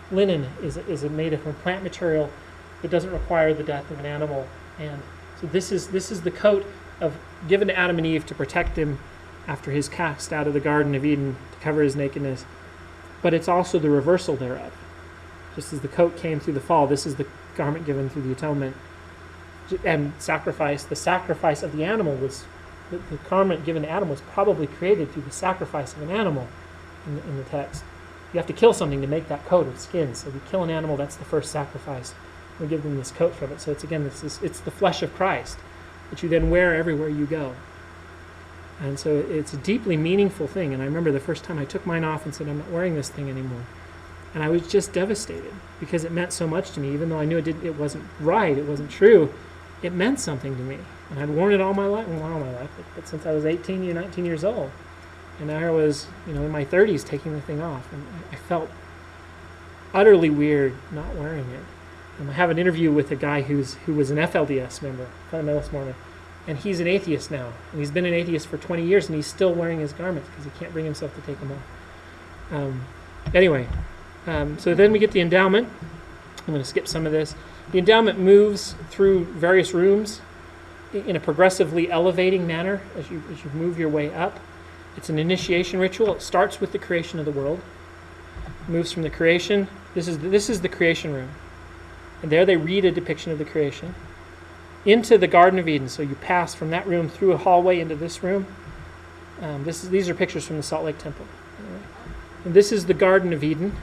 linen is made of a plant material that doesn't require the death of an animal. And so this is the coat given to Adam and Eve to protect him after his cast out of the Garden of Eden, to cover his nakedness. But it's also the reversal thereof. Just as the coat came through the fall, this is the garment given through the atonement. And the sacrifice of the animal was, the garment given to Adam was probably created through the sacrifice of an animal in the text. You have to kill something to make that coat of skin. So we kill an animal, that's the first sacrifice. We give them this coat from it. So it's the flesh of Christ that you then wear everywhere you go. And so it's a deeply meaningful thing. And I remember the first time I took mine off and said, I'm not wearing this thing anymore. And I was just devastated because it meant so much to me. Even though I knew it wasn't right, it wasn't true, it meant something to me. And I'd worn it all my life, well, not all my life, but since I was 18 or 19 years old. And now I was, in my 30s taking the thing off. And I felt utterly weird not wearing it. And I have an interview with a guy who was an FLDS member, Fundamentalist Mormon. And he's an atheist now. And he's been an atheist for 20 years, and he's still wearing his garments because he can't bring himself to take them off. Anyway, so then we get the endowment. I'm going to skip some of this. The endowment moves through various rooms in a progressively elevating manner as you move your way up. It's an initiation ritual. It starts with the creation of the world. It moves from the creation. This is the creation room. And there they read a depiction of the creation. Into the Garden of Eden. So you pass from that room through a hallway into this room. These are pictures from the Salt Lake Temple. And this is the Garden of Eden.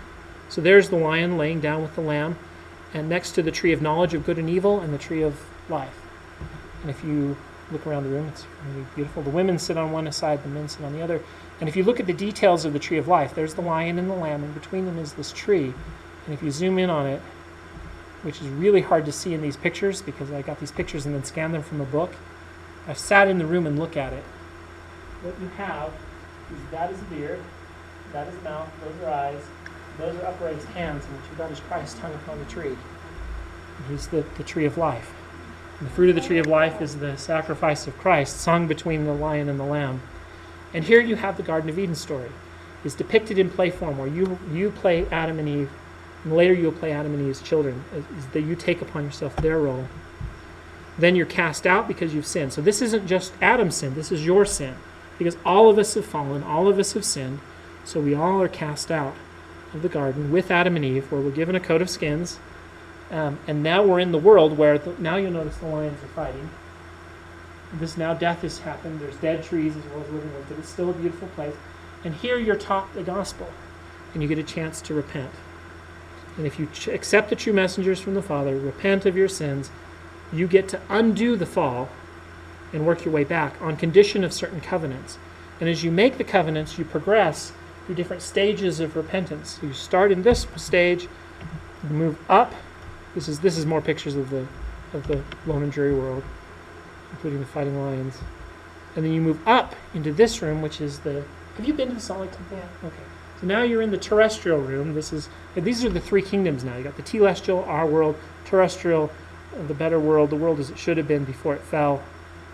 So there's the lion laying down with the lamb, and next to the tree of knowledge of good and evil and the tree of life. And if you look around the room, it's really beautiful. The women sit on one side, the men sit on the other. And if you look at the details of the tree of life, there's the lion and the lamb, and between them is this tree. And if you zoom in on it, which is really hard to see in these pictures because I got these pictures and then scanned them from a book, I've sat in the room and looked at it. What you have is that is a beard, that is mouth, those are eyes, those are upraised hands, and what you've got is Christ hung upon the tree. And he's the tree of life. And the fruit of the tree of life is the sacrifice of Christ, sung between the lion and the lamb. And here you have the Garden of Eden story. It's depicted in play form where you play Adam and Eve, and later you'll play Adam and Eve's children, is that you take upon yourself their role. Then you're cast out because you've sinned. So this isn't just Adam's sin, this is your sin. Because all of us have fallen, all of us have sinned, so we all are cast out of the garden with Adam and Eve, where we're given a coat of skins, and now we're in the world where, now you'll notice the lions are fighting. This now death has happened, there's dead trees as well as living ones, but it's still a beautiful place. And here you're taught the gospel, and you get a chance to repent. And if you accept the true messengers from the Father, repent of your sins, you get to undo the fall and work your way back on condition of certain covenants. And as you make the covenants, you progress through different stages of repentance. So you start in this stage, you move up. This is more pictures of the lone and dreary world, including the fighting lions. And then you move up into this room, which is have you been to the Salt Lake Temple? Yeah. Okay. So now you're in the terrestrial room. These are the three kingdoms now. You got the telestial, our world, terrestrial, the better world, the world as it should have been before it fell.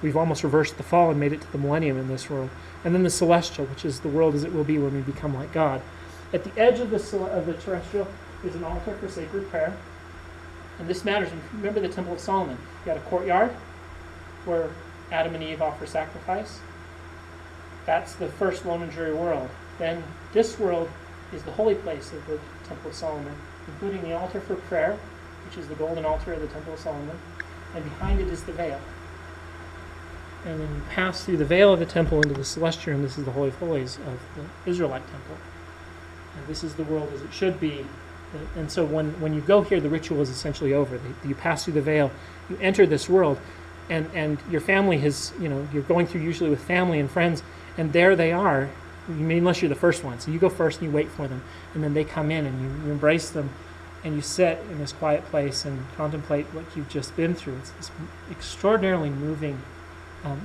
We've almost reversed the fall and made it to the millennium in this world. And then the celestial, which is the world as it will be when we become like God. At the edge of the terrestrial is an altar for sacred prayer. And this matters. Remember the Temple of Solomon. You got a courtyard where Adam and Eve offer sacrifice. That's the first lone and dreary world. Then this world is the holy place of the Temple of Solomon, including the altar for prayer, which is the golden altar of the Temple of Solomon. And behind it is the veil. And then you pass through the veil of the temple into the celestial room. This is the Holy of Holies of the Israelite temple. And this is the world as it should be. And so when you go here, the ritual is essentially over. You pass through the veil, you enter this world, and your family has, you're going through usually with family and friends, and there they are, unless you're the first one. So you go first and you wait for them, and then they come in and you embrace them, and you sit in this quiet place and contemplate what you've just been through. It's this extraordinarily moving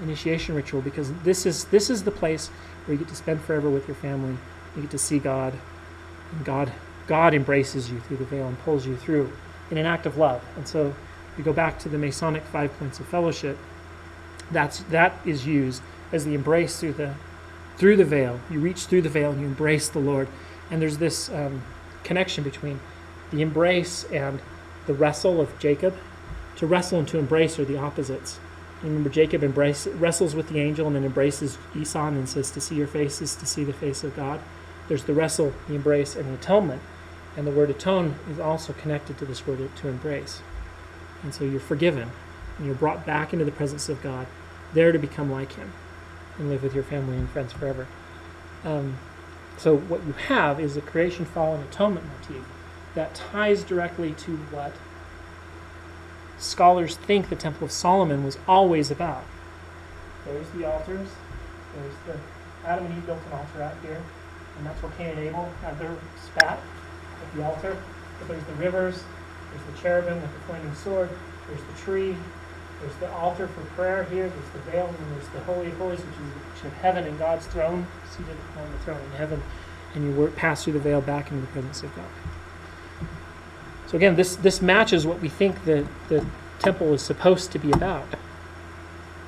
initiation ritual, because this is the place where you get to spend forever with your family. You get to see God, and God embraces you through the veil and pulls you through in an act of love. And so you go back to the Masonic 5 points of fellowship. That is used as the embrace through the veil. You reach through the veil and you embrace the Lord. And there's this connection between the embrace and the wrestle of Jacob. To wrestle and to embrace are the opposites. Remember, Jacob wrestles with the angel and then embraces Esau and says, to see your face is to see the face of God. There's the wrestle, the embrace, and the atonement. And the word atone is also connected to this word to embrace. And so you're forgiven, and you're brought back into the presence of God, there to become like him and live with your family and friends forever. So what you have is a creation, fall, and atonement motif that ties directly to what scholars think the Temple of Solomon was always about. There's the altars. There's Adam and Eve built an altar out here, and that's where Cain and Abel had their spat at the altar. But there's the rivers, there's the cherubim with the flaming sword, there's the tree, there's the altar for prayer here, there's the veil, and there's the Holy of Holies, which is heaven and God's throne, seated on the throne in heaven, and you pass through the veil back into the presence of God. So again, this matches what we think the temple is supposed to be about.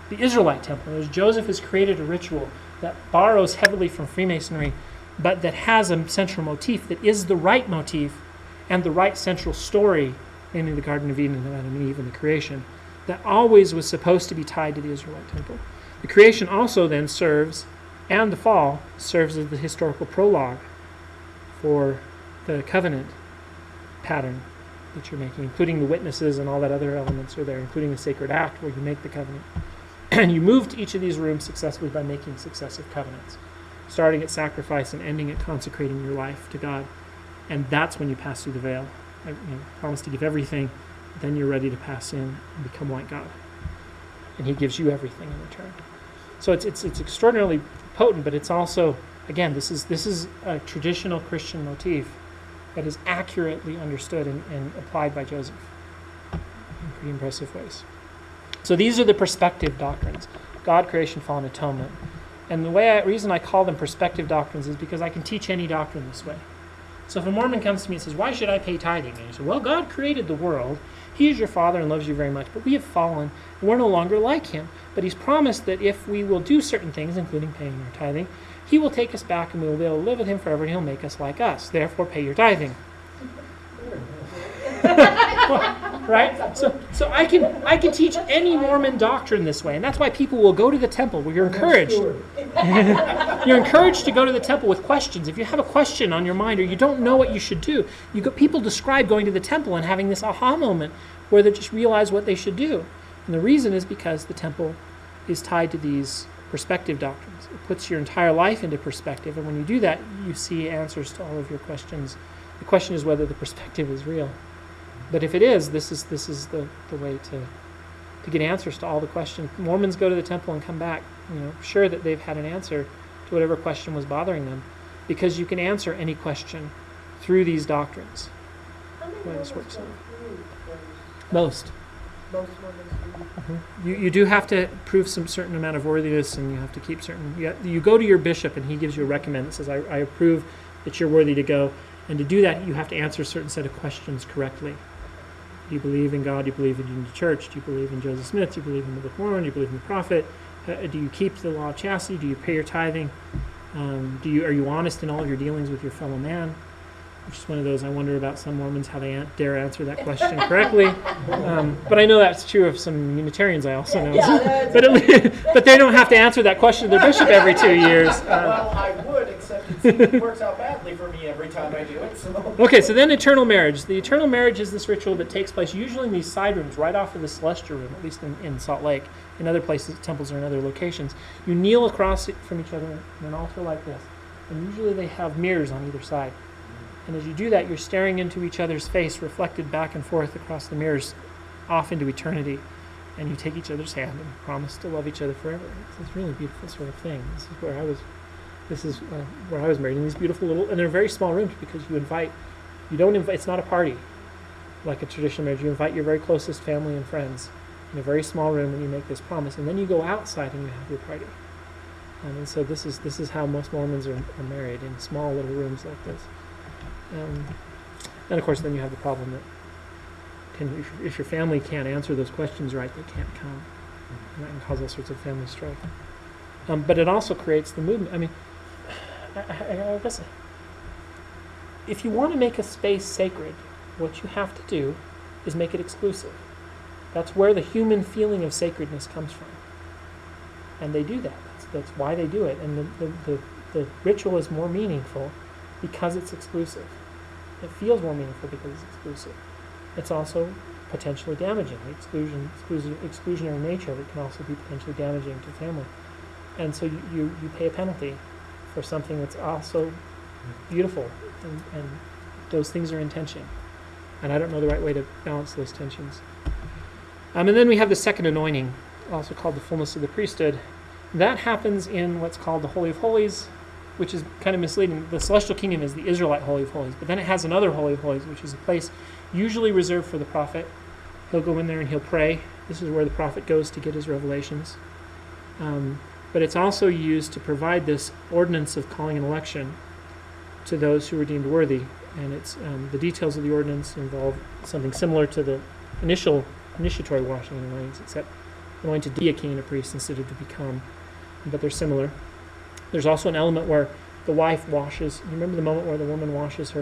The Israelite temple, as Joseph has created a ritual that borrows heavily from Freemasonry, but that has a central motif that is the right motif and the right central story namely the Garden of Eden and Adam and Eve and the creation, that always was supposed to be tied to the Israelite temple. The creation also then serves, and the fall serves as the historical prologue for the covenant pattern that you're making, including the witnesses and all that other elements are there, including the sacred act where you make the covenant. And you move to each of these rooms successfully by making successive covenants, starting at sacrifice and ending at consecrating your life to God. And that's when you pass through the veil. Promise to give everything, then you're ready to pass in and become like God. And he gives you everything in return. So it's extraordinarily potent, but it's also, again, this is a traditional Christian motif that is accurately understood and applied by Joseph in pretty impressive ways. So these are the perspective doctrines: God, creation, fall, and atonement. And the reason I call them perspective doctrines is because I can teach any doctrine this way. So if a Mormon comes to me and says, why should I pay tithing? And you say, well, God created the world. He is your Father and loves you very much, but we have fallen and we're no longer like him. But he's promised that if we will do certain things, including paying our tithing, he will take us back and we will be able to live with him forever and he'll make us like us. Therefore, pay your tithing. Right? So I can teach any Mormon doctrine this way, and that's why people will go to the temple where you're encouraged. You're encouraged to go to the temple with questions. If you have a question on your mind or you don't know what you should do, people describe going to the temple and having this aha moment where they just realize what they should do. And the reason is because the temple is tied to these perspective doctrines. It puts your entire life into perspective, and when you do that, you see answers to all of your questions. The question is whether the perspective is real. But if it is, this is the way to get answers to all the questions. Mormons go to the temple and come back, sure that they've had an answer to whatever question was bothering them, because you can answer any question through these doctrines. How many The way this Mormons works out. don't believe those? Most. Most Mormons do. You do have to prove some certain amount of worthiness, and you have to keep certain. You go to your bishop, and he gives you a recommend that says, I approve that you're worthy to go. And to do that, you have to answer a certain set of questions correctly. Do you believe in God? Do you believe in the church? Do you believe in Joseph Smith? Do you believe in the Book of Mormon? Do you believe in the prophet? Do you keep the law of chastity? Do you pay your tithing? Are you honest in all of your dealings with your fellow man? Which is one of those, I wonder about some Mormons, how they dare answer that question correctly. But I know that's true of some Unitarians I also know. Yeah, but they don't have to answer that question to their bishop every 2 years. Well, I would, except it works out badly for me every time I do it. So. Okay, so then eternal marriage. The eternal marriage is this ritual that takes place usually in these side rooms right off of the celestial room, at least in Salt Lake. In other places, temples or in other locations. You kneel across from each other in an altar like this. And usually they have mirrors on either side. And as you do that, you're staring into each other's face, reflected back and forth across the mirrors, off into eternity. And you take each other's hand and promise to love each other forever. It's a really beautiful sort of thing. This is where I was married in these beautiful little, and they're very small rooms because it's not a party like a traditional marriage. You invite your very closest family and friends in a very small room and you make this promise. And then you go outside and you have your party. And so this is how most Mormons are married, in small little rooms like this. And of course, then you have the problem that if your family can't answer those questions right, they can't come. And that can cause all sorts of family strife. But it also creates the movement. I mean, I guess if you want to make a space sacred, what you have to do is make it exclusive. That's where the human feeling of sacredness comes from. And they do that. That's why they do it. And the ritual is more meaningful because it's exclusive. It feels more meaningful because it's exclusive. It's also potentially damaging. The exclusionary nature of it can also be potentially damaging to family. And so you pay a penalty for something that's also beautiful. And those things are in tension. And I don't know the right way to balance those tensions. And then we have the second anointing, also called the fullness of the priesthood. That happens in what's called the Holy of Holies, which is kind of misleading. The Celestial Kingdom is the Israelite Holy of Holies, but then it has another Holy of Holies, which is a place usually reserved for the prophet. He'll go in there and he'll pray. This is where the prophet goes to get his revelations. But it's also used to provide this ordinance of calling an election to those who are deemed worthy. And it's the details of the ordinance involve something similar to the initiatory washing and anointings, except anointed to be a king and a priest instead of to become. But they're similar. There's also an element where the wife washes. You remember the moment where the woman washes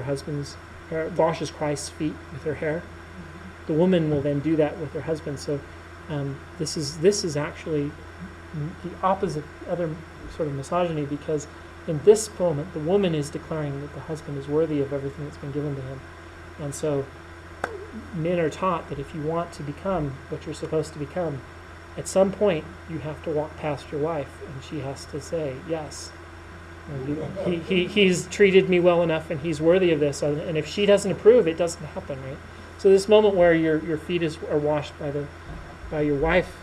washes Christ's feet with her hair? the woman will then do that with her husband. So this is actually the opposite, other sort of misogyny, because in this moment the woman is declaring that the husband is worthy of everything that's been given to him. And so men are taught that if you want to become what you're supposed to become, at some point you have to walk past your wife and she has to say, yes, he's treated me well enough and he's worthy of this. And if she doesn't approve, it doesn't happen, right? So this moment where your feet are washed by your wife,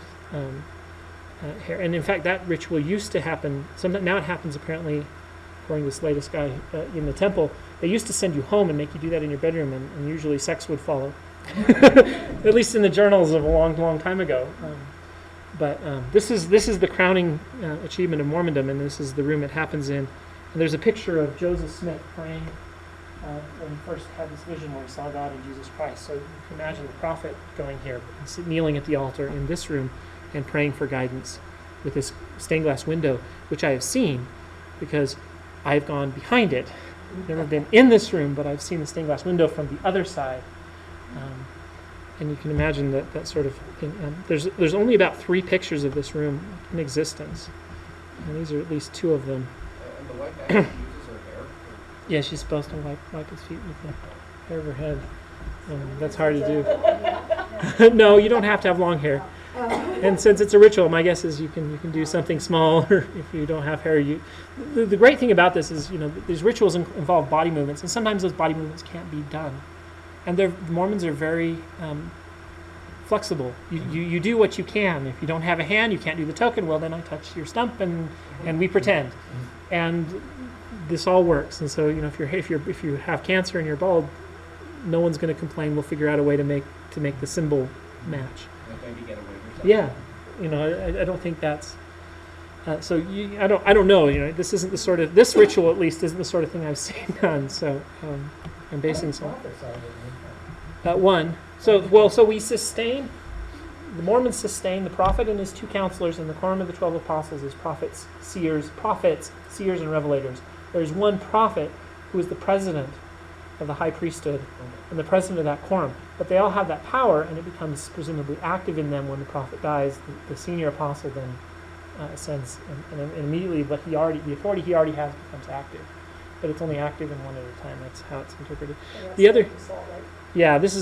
hair, and in fact that ritual used to happen. Now it happens apparently, according to this latest guy in the temple. They used to send you home and make you do that in your bedroom, and usually sex would follow. At least in the journals of a long, long time ago. But this is the crowning achievement of Mormondom, and this is the room it happens in. And there's a picture of Joseph Smith praying when he first had this vision where he saw God in Jesus Christ. So you can imagine the prophet going here, kneeling at the altar in this room, and praying for guidance with this stained glass window, which I have seen because I've gone behind it. Never been in this room, but I've seen the stained glass window from the other side. And you can imagine that sort of thing. There's only about 3 pictures of this room in existence. And these are at least 2 of them. And the wife actually uses her hair. Yeah, she's supposed to wipe his feet with the hair of her head. That's hard to do. No, you don't have to have long hair. And since it's a ritual, my guess is you can do something small, or if you don't have hair. The great thing about this is, these rituals involve body movements, and sometimes those body movements can't be done. And the Mormons are very flexible. You do what you can. If you don't have a hand, you can't do the token. Well, then I touch your stump, and we pretend. And this all works. And so, if you have cancer and you're bald, no one's going to complain. We'll figure out a way to make the symbol match. Maybe get away with something. Yeah, I don't think that's. So I don't know. This isn't the sort of, this ritual at least isn't the sort of thing I've seen done. So I'm basing some. One. So we sustain. The Mormons sustain the prophet and his 2 counselors in the quorum of the 12 apostles as prophets, seers, and revelators. There's one prophet who is the president of the high priesthood and the president of that quorum. But they all have that power, and it becomes presumably active in them when the prophet dies. The senior apostle then ascends, and immediately the authority he already has becomes active. But it's only active in one at a time. That's how it's interpreted. The other, this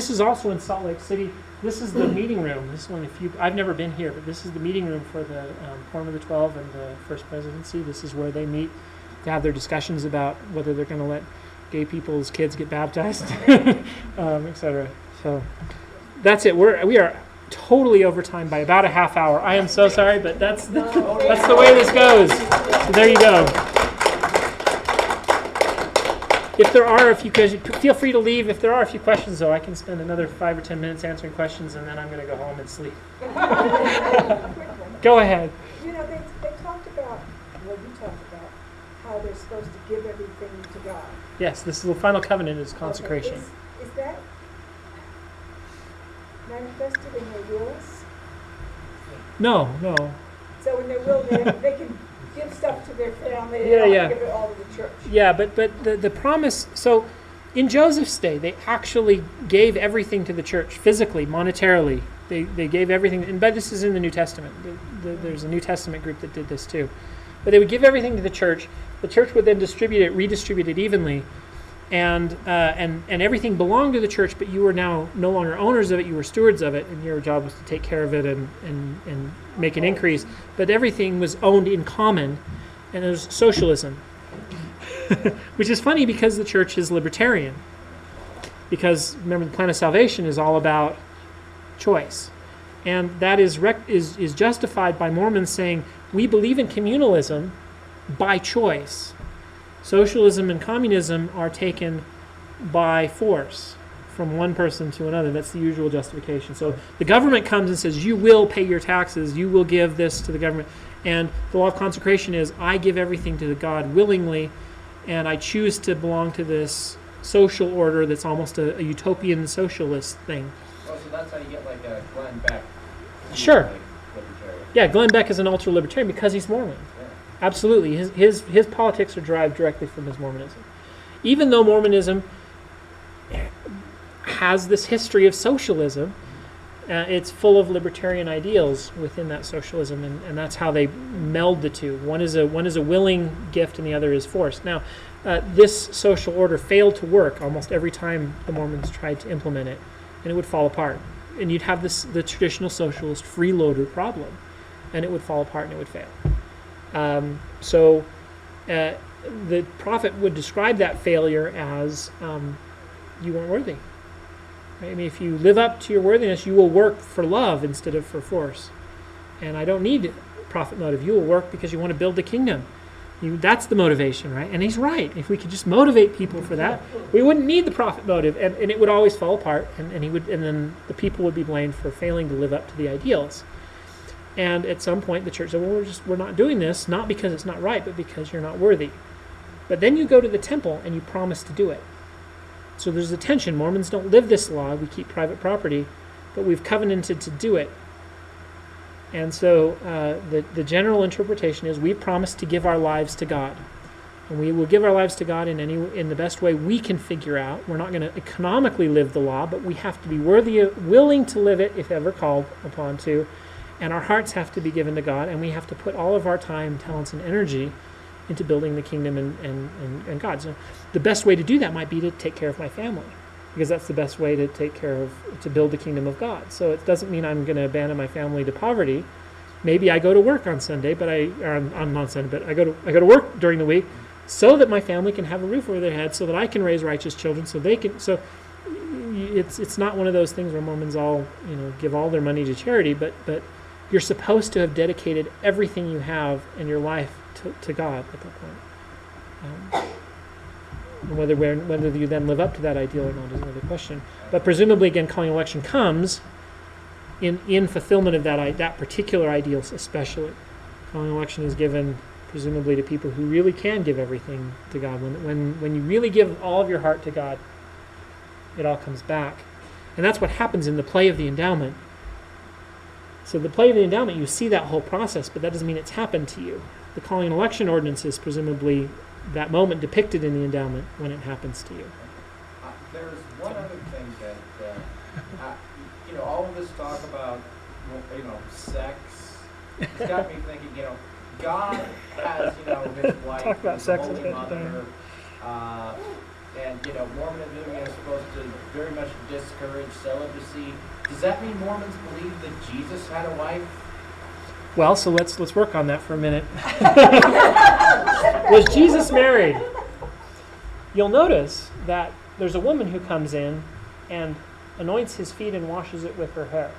is also in Salt Lake City. This is the meeting room. This is one of the few. I've never been here, but this is the meeting room for the Quorum of the 12 and the First Presidency. This is where they meet to have their discussions about whether they're going to let gay people's kids get baptized, etc. So that's it. We are totally over time by about a half hour. I am so sorry, but that's the way this goes. So there you go. If there are a few questions, feel free to leave. If there are a few questions, though, I can spend another 5 or 10 minutes answering questions, and then I'm going to go home and sleep. Go ahead. They talked about, you talked about how they're supposed to give everything to God. Yes, this is the final covenant is consecration. Okay. Is that manifested in their wills? No. So in their will, they can give stuff to their family. They don't give it all to the church. Yeah, but the promise. So in Joseph's day, they actually gave everything to the church physically, monetarily. They gave everything, but this is in the New Testament. There's a New Testament group that did this too. But they would give everything to the church. The church would then redistribute it evenly, and everything belonged to the church. But you were now no longer owners of it; you were stewards of it, and your job was to take care of it and make an increase. But everything was owned in common, and it was socialism, which is funny because the church is libertarian. Because remember, the plan of salvation is all about choice, and that is justified by Mormons saying we believe in communalism by choice. Socialism and communism are taken by force from one person to another. That's the usual justification. So the government comes and says, you will pay your taxes, you will give this to the government. And the law of consecration is, I give everything to God willingly, and I choose to belong to this social order that's almost a utopian socialist thing. Oh, so that's how you get like a Glenn Beck. Sure. Like libertarian. Yeah, Glenn Beck is an ultra-libertarian because he's Mormon. Yeah. Absolutely. His politics are derived directly from his Mormonism. Even though Mormonism has this history of socialism. It's full of libertarian ideals within that socialism, and that's how they meld the two. One is a willing gift, and the other is forced. Now, this social order failed to work almost every time the Mormons tried to implement it, and it would fall apart. And you'd have the traditional socialist freeloader problem, and it would fall apart and it would fail. So the prophet would describe that failure as you weren't worthy. Right? I mean, if you live up to your worthiness, you will work for love instead of for force. And I don't need profit motive. You will work because you want to build the kingdom. That's the motivation, right? And he's right. If we could just motivate people for that, we wouldn't need the profit motive, and it would always fall apart, and then the people would be blamed for failing to live up to the ideals. And at some point, the church said, well, we're not doing this, not because it's not right, but because you're not worthy. But then you go to the temple and you promise to do it. So there's a tension. Mormons don't live this law. We keep private property, but we've covenanted to do it. And so the general interpretation is we promise to give our lives to God. And we will give our lives to God in the best way we can figure out. We're not going to economically live the law, but we have to be willing to live it if ever called upon to. And our hearts have to be given to God, and we have to put all of our time, talents, and energy into building the kingdom and God. So the best way to do that might be to take care of my family, because that's the best way to build the kingdom of God. So it doesn't mean I'm going to abandon my family to poverty. Maybe I go to work on Sunday, but I go to work during the week so that my family can have a roof over their head, so that I can raise righteous children, so they can. So it's not one of those things where Mormons all give all their money to charity, but you're supposed to have dedicated everything you have in your life to God at that point. Whether you then live up to that ideal or not is another question. But presumably, again, calling election comes in fulfillment of that particular ideal, especially. Calling election is given presumably to people who really can give everything to God. When you really give all of your heart to God, it all comes back. And that's what happens in the play of the endowment. So the play of the endowment, you see that whole process, but that doesn't mean it's happened to you. The calling and election ordinance is presumably that moment depicted in the endowment when it happens to you. There's one other thing that, all of this talk about, sex, it's got me thinking, God has, his wife, Talk about his sex holy at mother, and, Mormonism is supposed to very much discourage celibacy. Does that mean Mormons believe that Jesus had a wife? Well, so let's work on that for a minute. Was Jesus married? You'll notice that there's a woman who comes in and anoints his feet and washes it with her hair.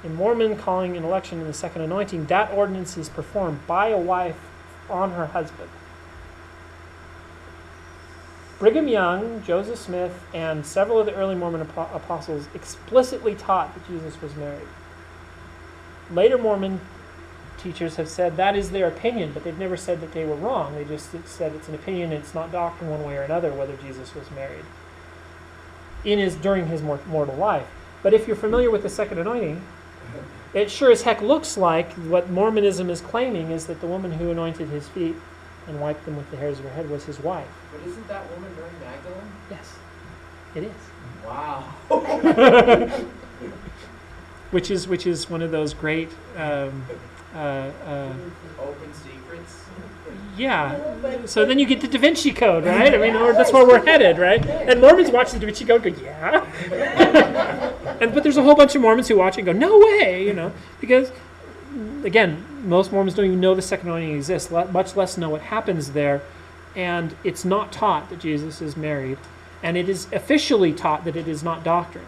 In Mormon calling and election in the second anointing, that ordinance is performed by a wife on her husband. Brigham Young, Joseph Smith, and several of the early Mormon apostles explicitly taught that Jesus was married. Later Mormon teachers have said that is their opinion, but they've never said that they were wrong. They just said it's an opinion, it's not doctrine one way or another whether Jesus was married during his mortal life. But if you're familiar with the second anointing, it sure as heck looks like what Mormonism is claiming is that the woman who anointed his feet and wiped them with the hairs of her head was his wife. But isn't that woman Mary Magdalene? Yes, it is. Wow. Which is one of those great Open secrets. yeah. So then you get the Da Vinci Code, right? I mean, that's where we're headed, right? And Mormons watch the Da Vinci Code and go, yeah. But there's a whole bunch of Mormons who watch it and go, no way, because, again, most Mormons don't even know the second anointing exists, much less know what happens there. And it's not taught that Jesus is married. And it is officially taught that it is not doctrine.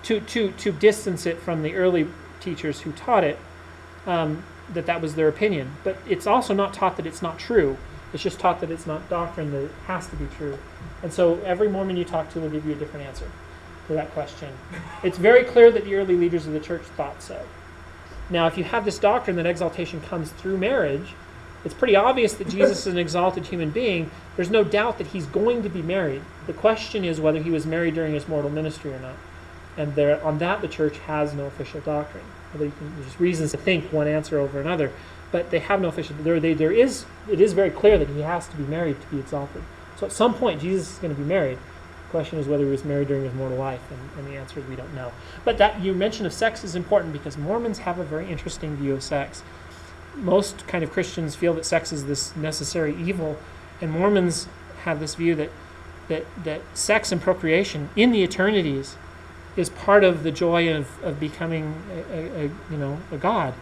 To distance it from the early teachers who taught it, that was their opinion. But it's also not taught that it's not true. It's just taught that it's not doctrine, that it has to be true. And so every Mormon you talk to will give you a different answer to that question. It's very clear that the early leaders of the church thought so. Now, if you have this doctrine that exaltation comes through marriage, it's pretty obvious that Jesus is an exalted human being. There's no doubt that he's going to be married. The question is whether he was married during his mortal ministry or not. And on that, the church has no official doctrine. There's reasons to think one answer over another, but they have no official. It is very clear that he has to be married to be exalted. So at some point, Jesus is going to be married. The question is whether he was married during his mortal life, and the answer is we don't know. But that you mention of sex is important because Mormons have a very interesting view of sex. Most kind of Christians feel that sex is this necessary evil, and Mormons have this view that sex and procreation in the eternities is part of the joy of becoming a god.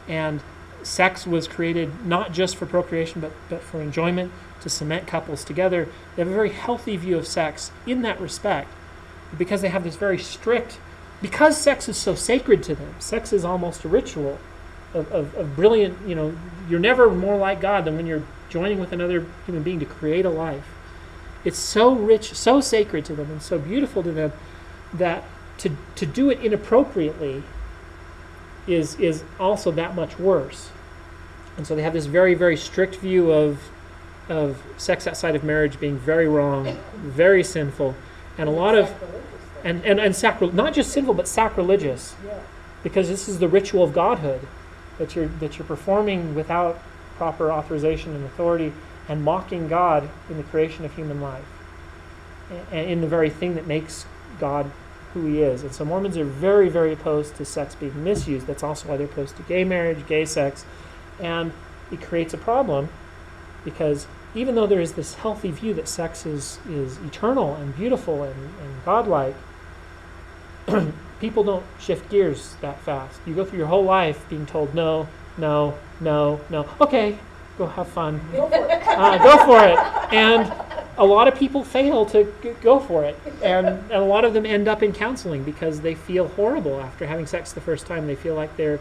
And sex was created not just for procreation, but for enjoyment, to cement couples together. They have a very healthy view of sex in that respect, because they have this very strict, because sex is so sacred to them. Sex is almost a ritual of brilliant, you're never more like God than when you're joining with another human being to create a life. It's so rich, so sacred to them, and so beautiful to them that to do it inappropriately is also that much worse. And so they have this very, very strict view of sex outside of marriage being very wrong, very sinful, and a lot of not just sinful but sacrilegious, Yeah. because this is the ritual of godhood that you're performing without proper authorization and authority, and mocking God in the creation of human life, and in the very thing that makes God who he is. And so Mormons are very, very opposed to sex being misused. That's also why they're opposed to gay marriage, gay sex, and it creates a problem, because even though there is this healthy view that sex is eternal and beautiful and godlike, people don't shift gears that fast. You go through your whole life being told no, no, no, no. Okay, go have fun. Go for it. Go for it. And a lot of people fail to go for it. And a lot of them end up in counseling because they feel horrible after having sex the first time. They feel like they're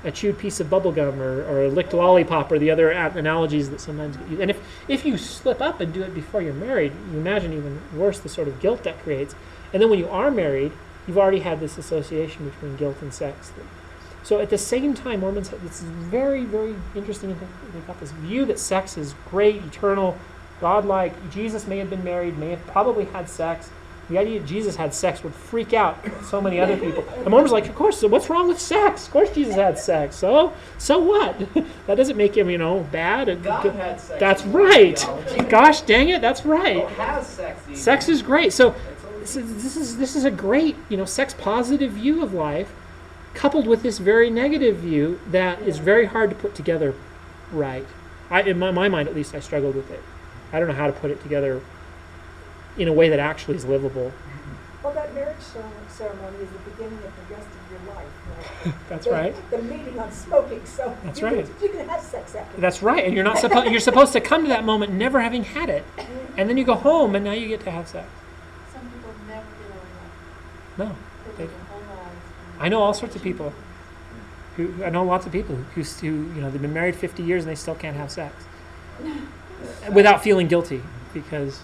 a chewed piece of bubble gum or a licked lollipop or the other analogies that sometimes get used. And if you slip up and do it before you're married, you imagine even worse the sort of guilt that creates. And then when you are married, you've already had this association between guilt and sex. So at the same time, Mormons, this is very, very interesting. They've got this view that sex is great, eternal, godlike. Jesus may have been married, may have probably had sex. The idea that Jesus had sex would freak out so many other people. And Mormons are like, of course, so what's wrong with sex? Of course Jesus had sex. So what? That doesn't make him, bad. God had sex. That's right. Gosh dang it, that's right. Don't have sex even. Sex is great. So this is a great, sex positive view of life, coupled with this very negative view that is very hard to put together right. In my mind, at least, I struggled with it. I don't know how to put it together in a way that actually is livable. Well, that marriage ceremony is the beginning of the rest of your life. Right? That's right. The meeting on smoking. So That's you right. You can have sex after. That's right. And you're supposed to come to that moment never having had it, and then you go home and now you get to have sex. Some people never get over that. No, They live their whole lives. I know all sorts of people. I know lots of people who they've been married 50 years and they still can't have sex without feeling guilty because.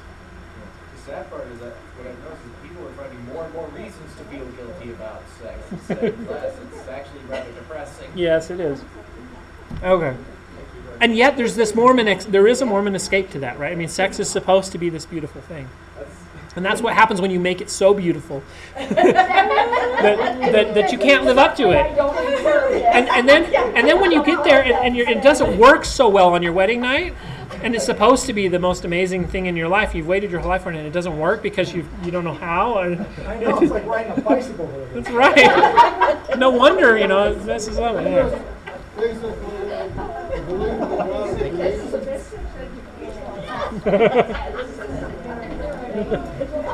The sad part is that what I've noticed is people are finding more and more reasons to feel guilty about sex instead of less. It's actually rather depressing. Yes, it is. Okay. And yet there's this there is a Mormon escape to that, right? I mean, sex is supposed to be this beautiful thing. And that's what happens when you make it so beautiful that you can't live up to it. And then when you get there and it doesn't work so well on your wedding night, and it's supposed to be the most amazing thing in your life. You've waited your whole life for it, and it doesn't work because you don't know how. I know, it's like riding a bicycle. That's right. No wonder, it messes up. Yeah.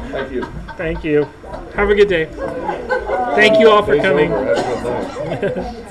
Thank you. Thank you. Have a good day. Thank you all for Day's coming. over. Have a good night.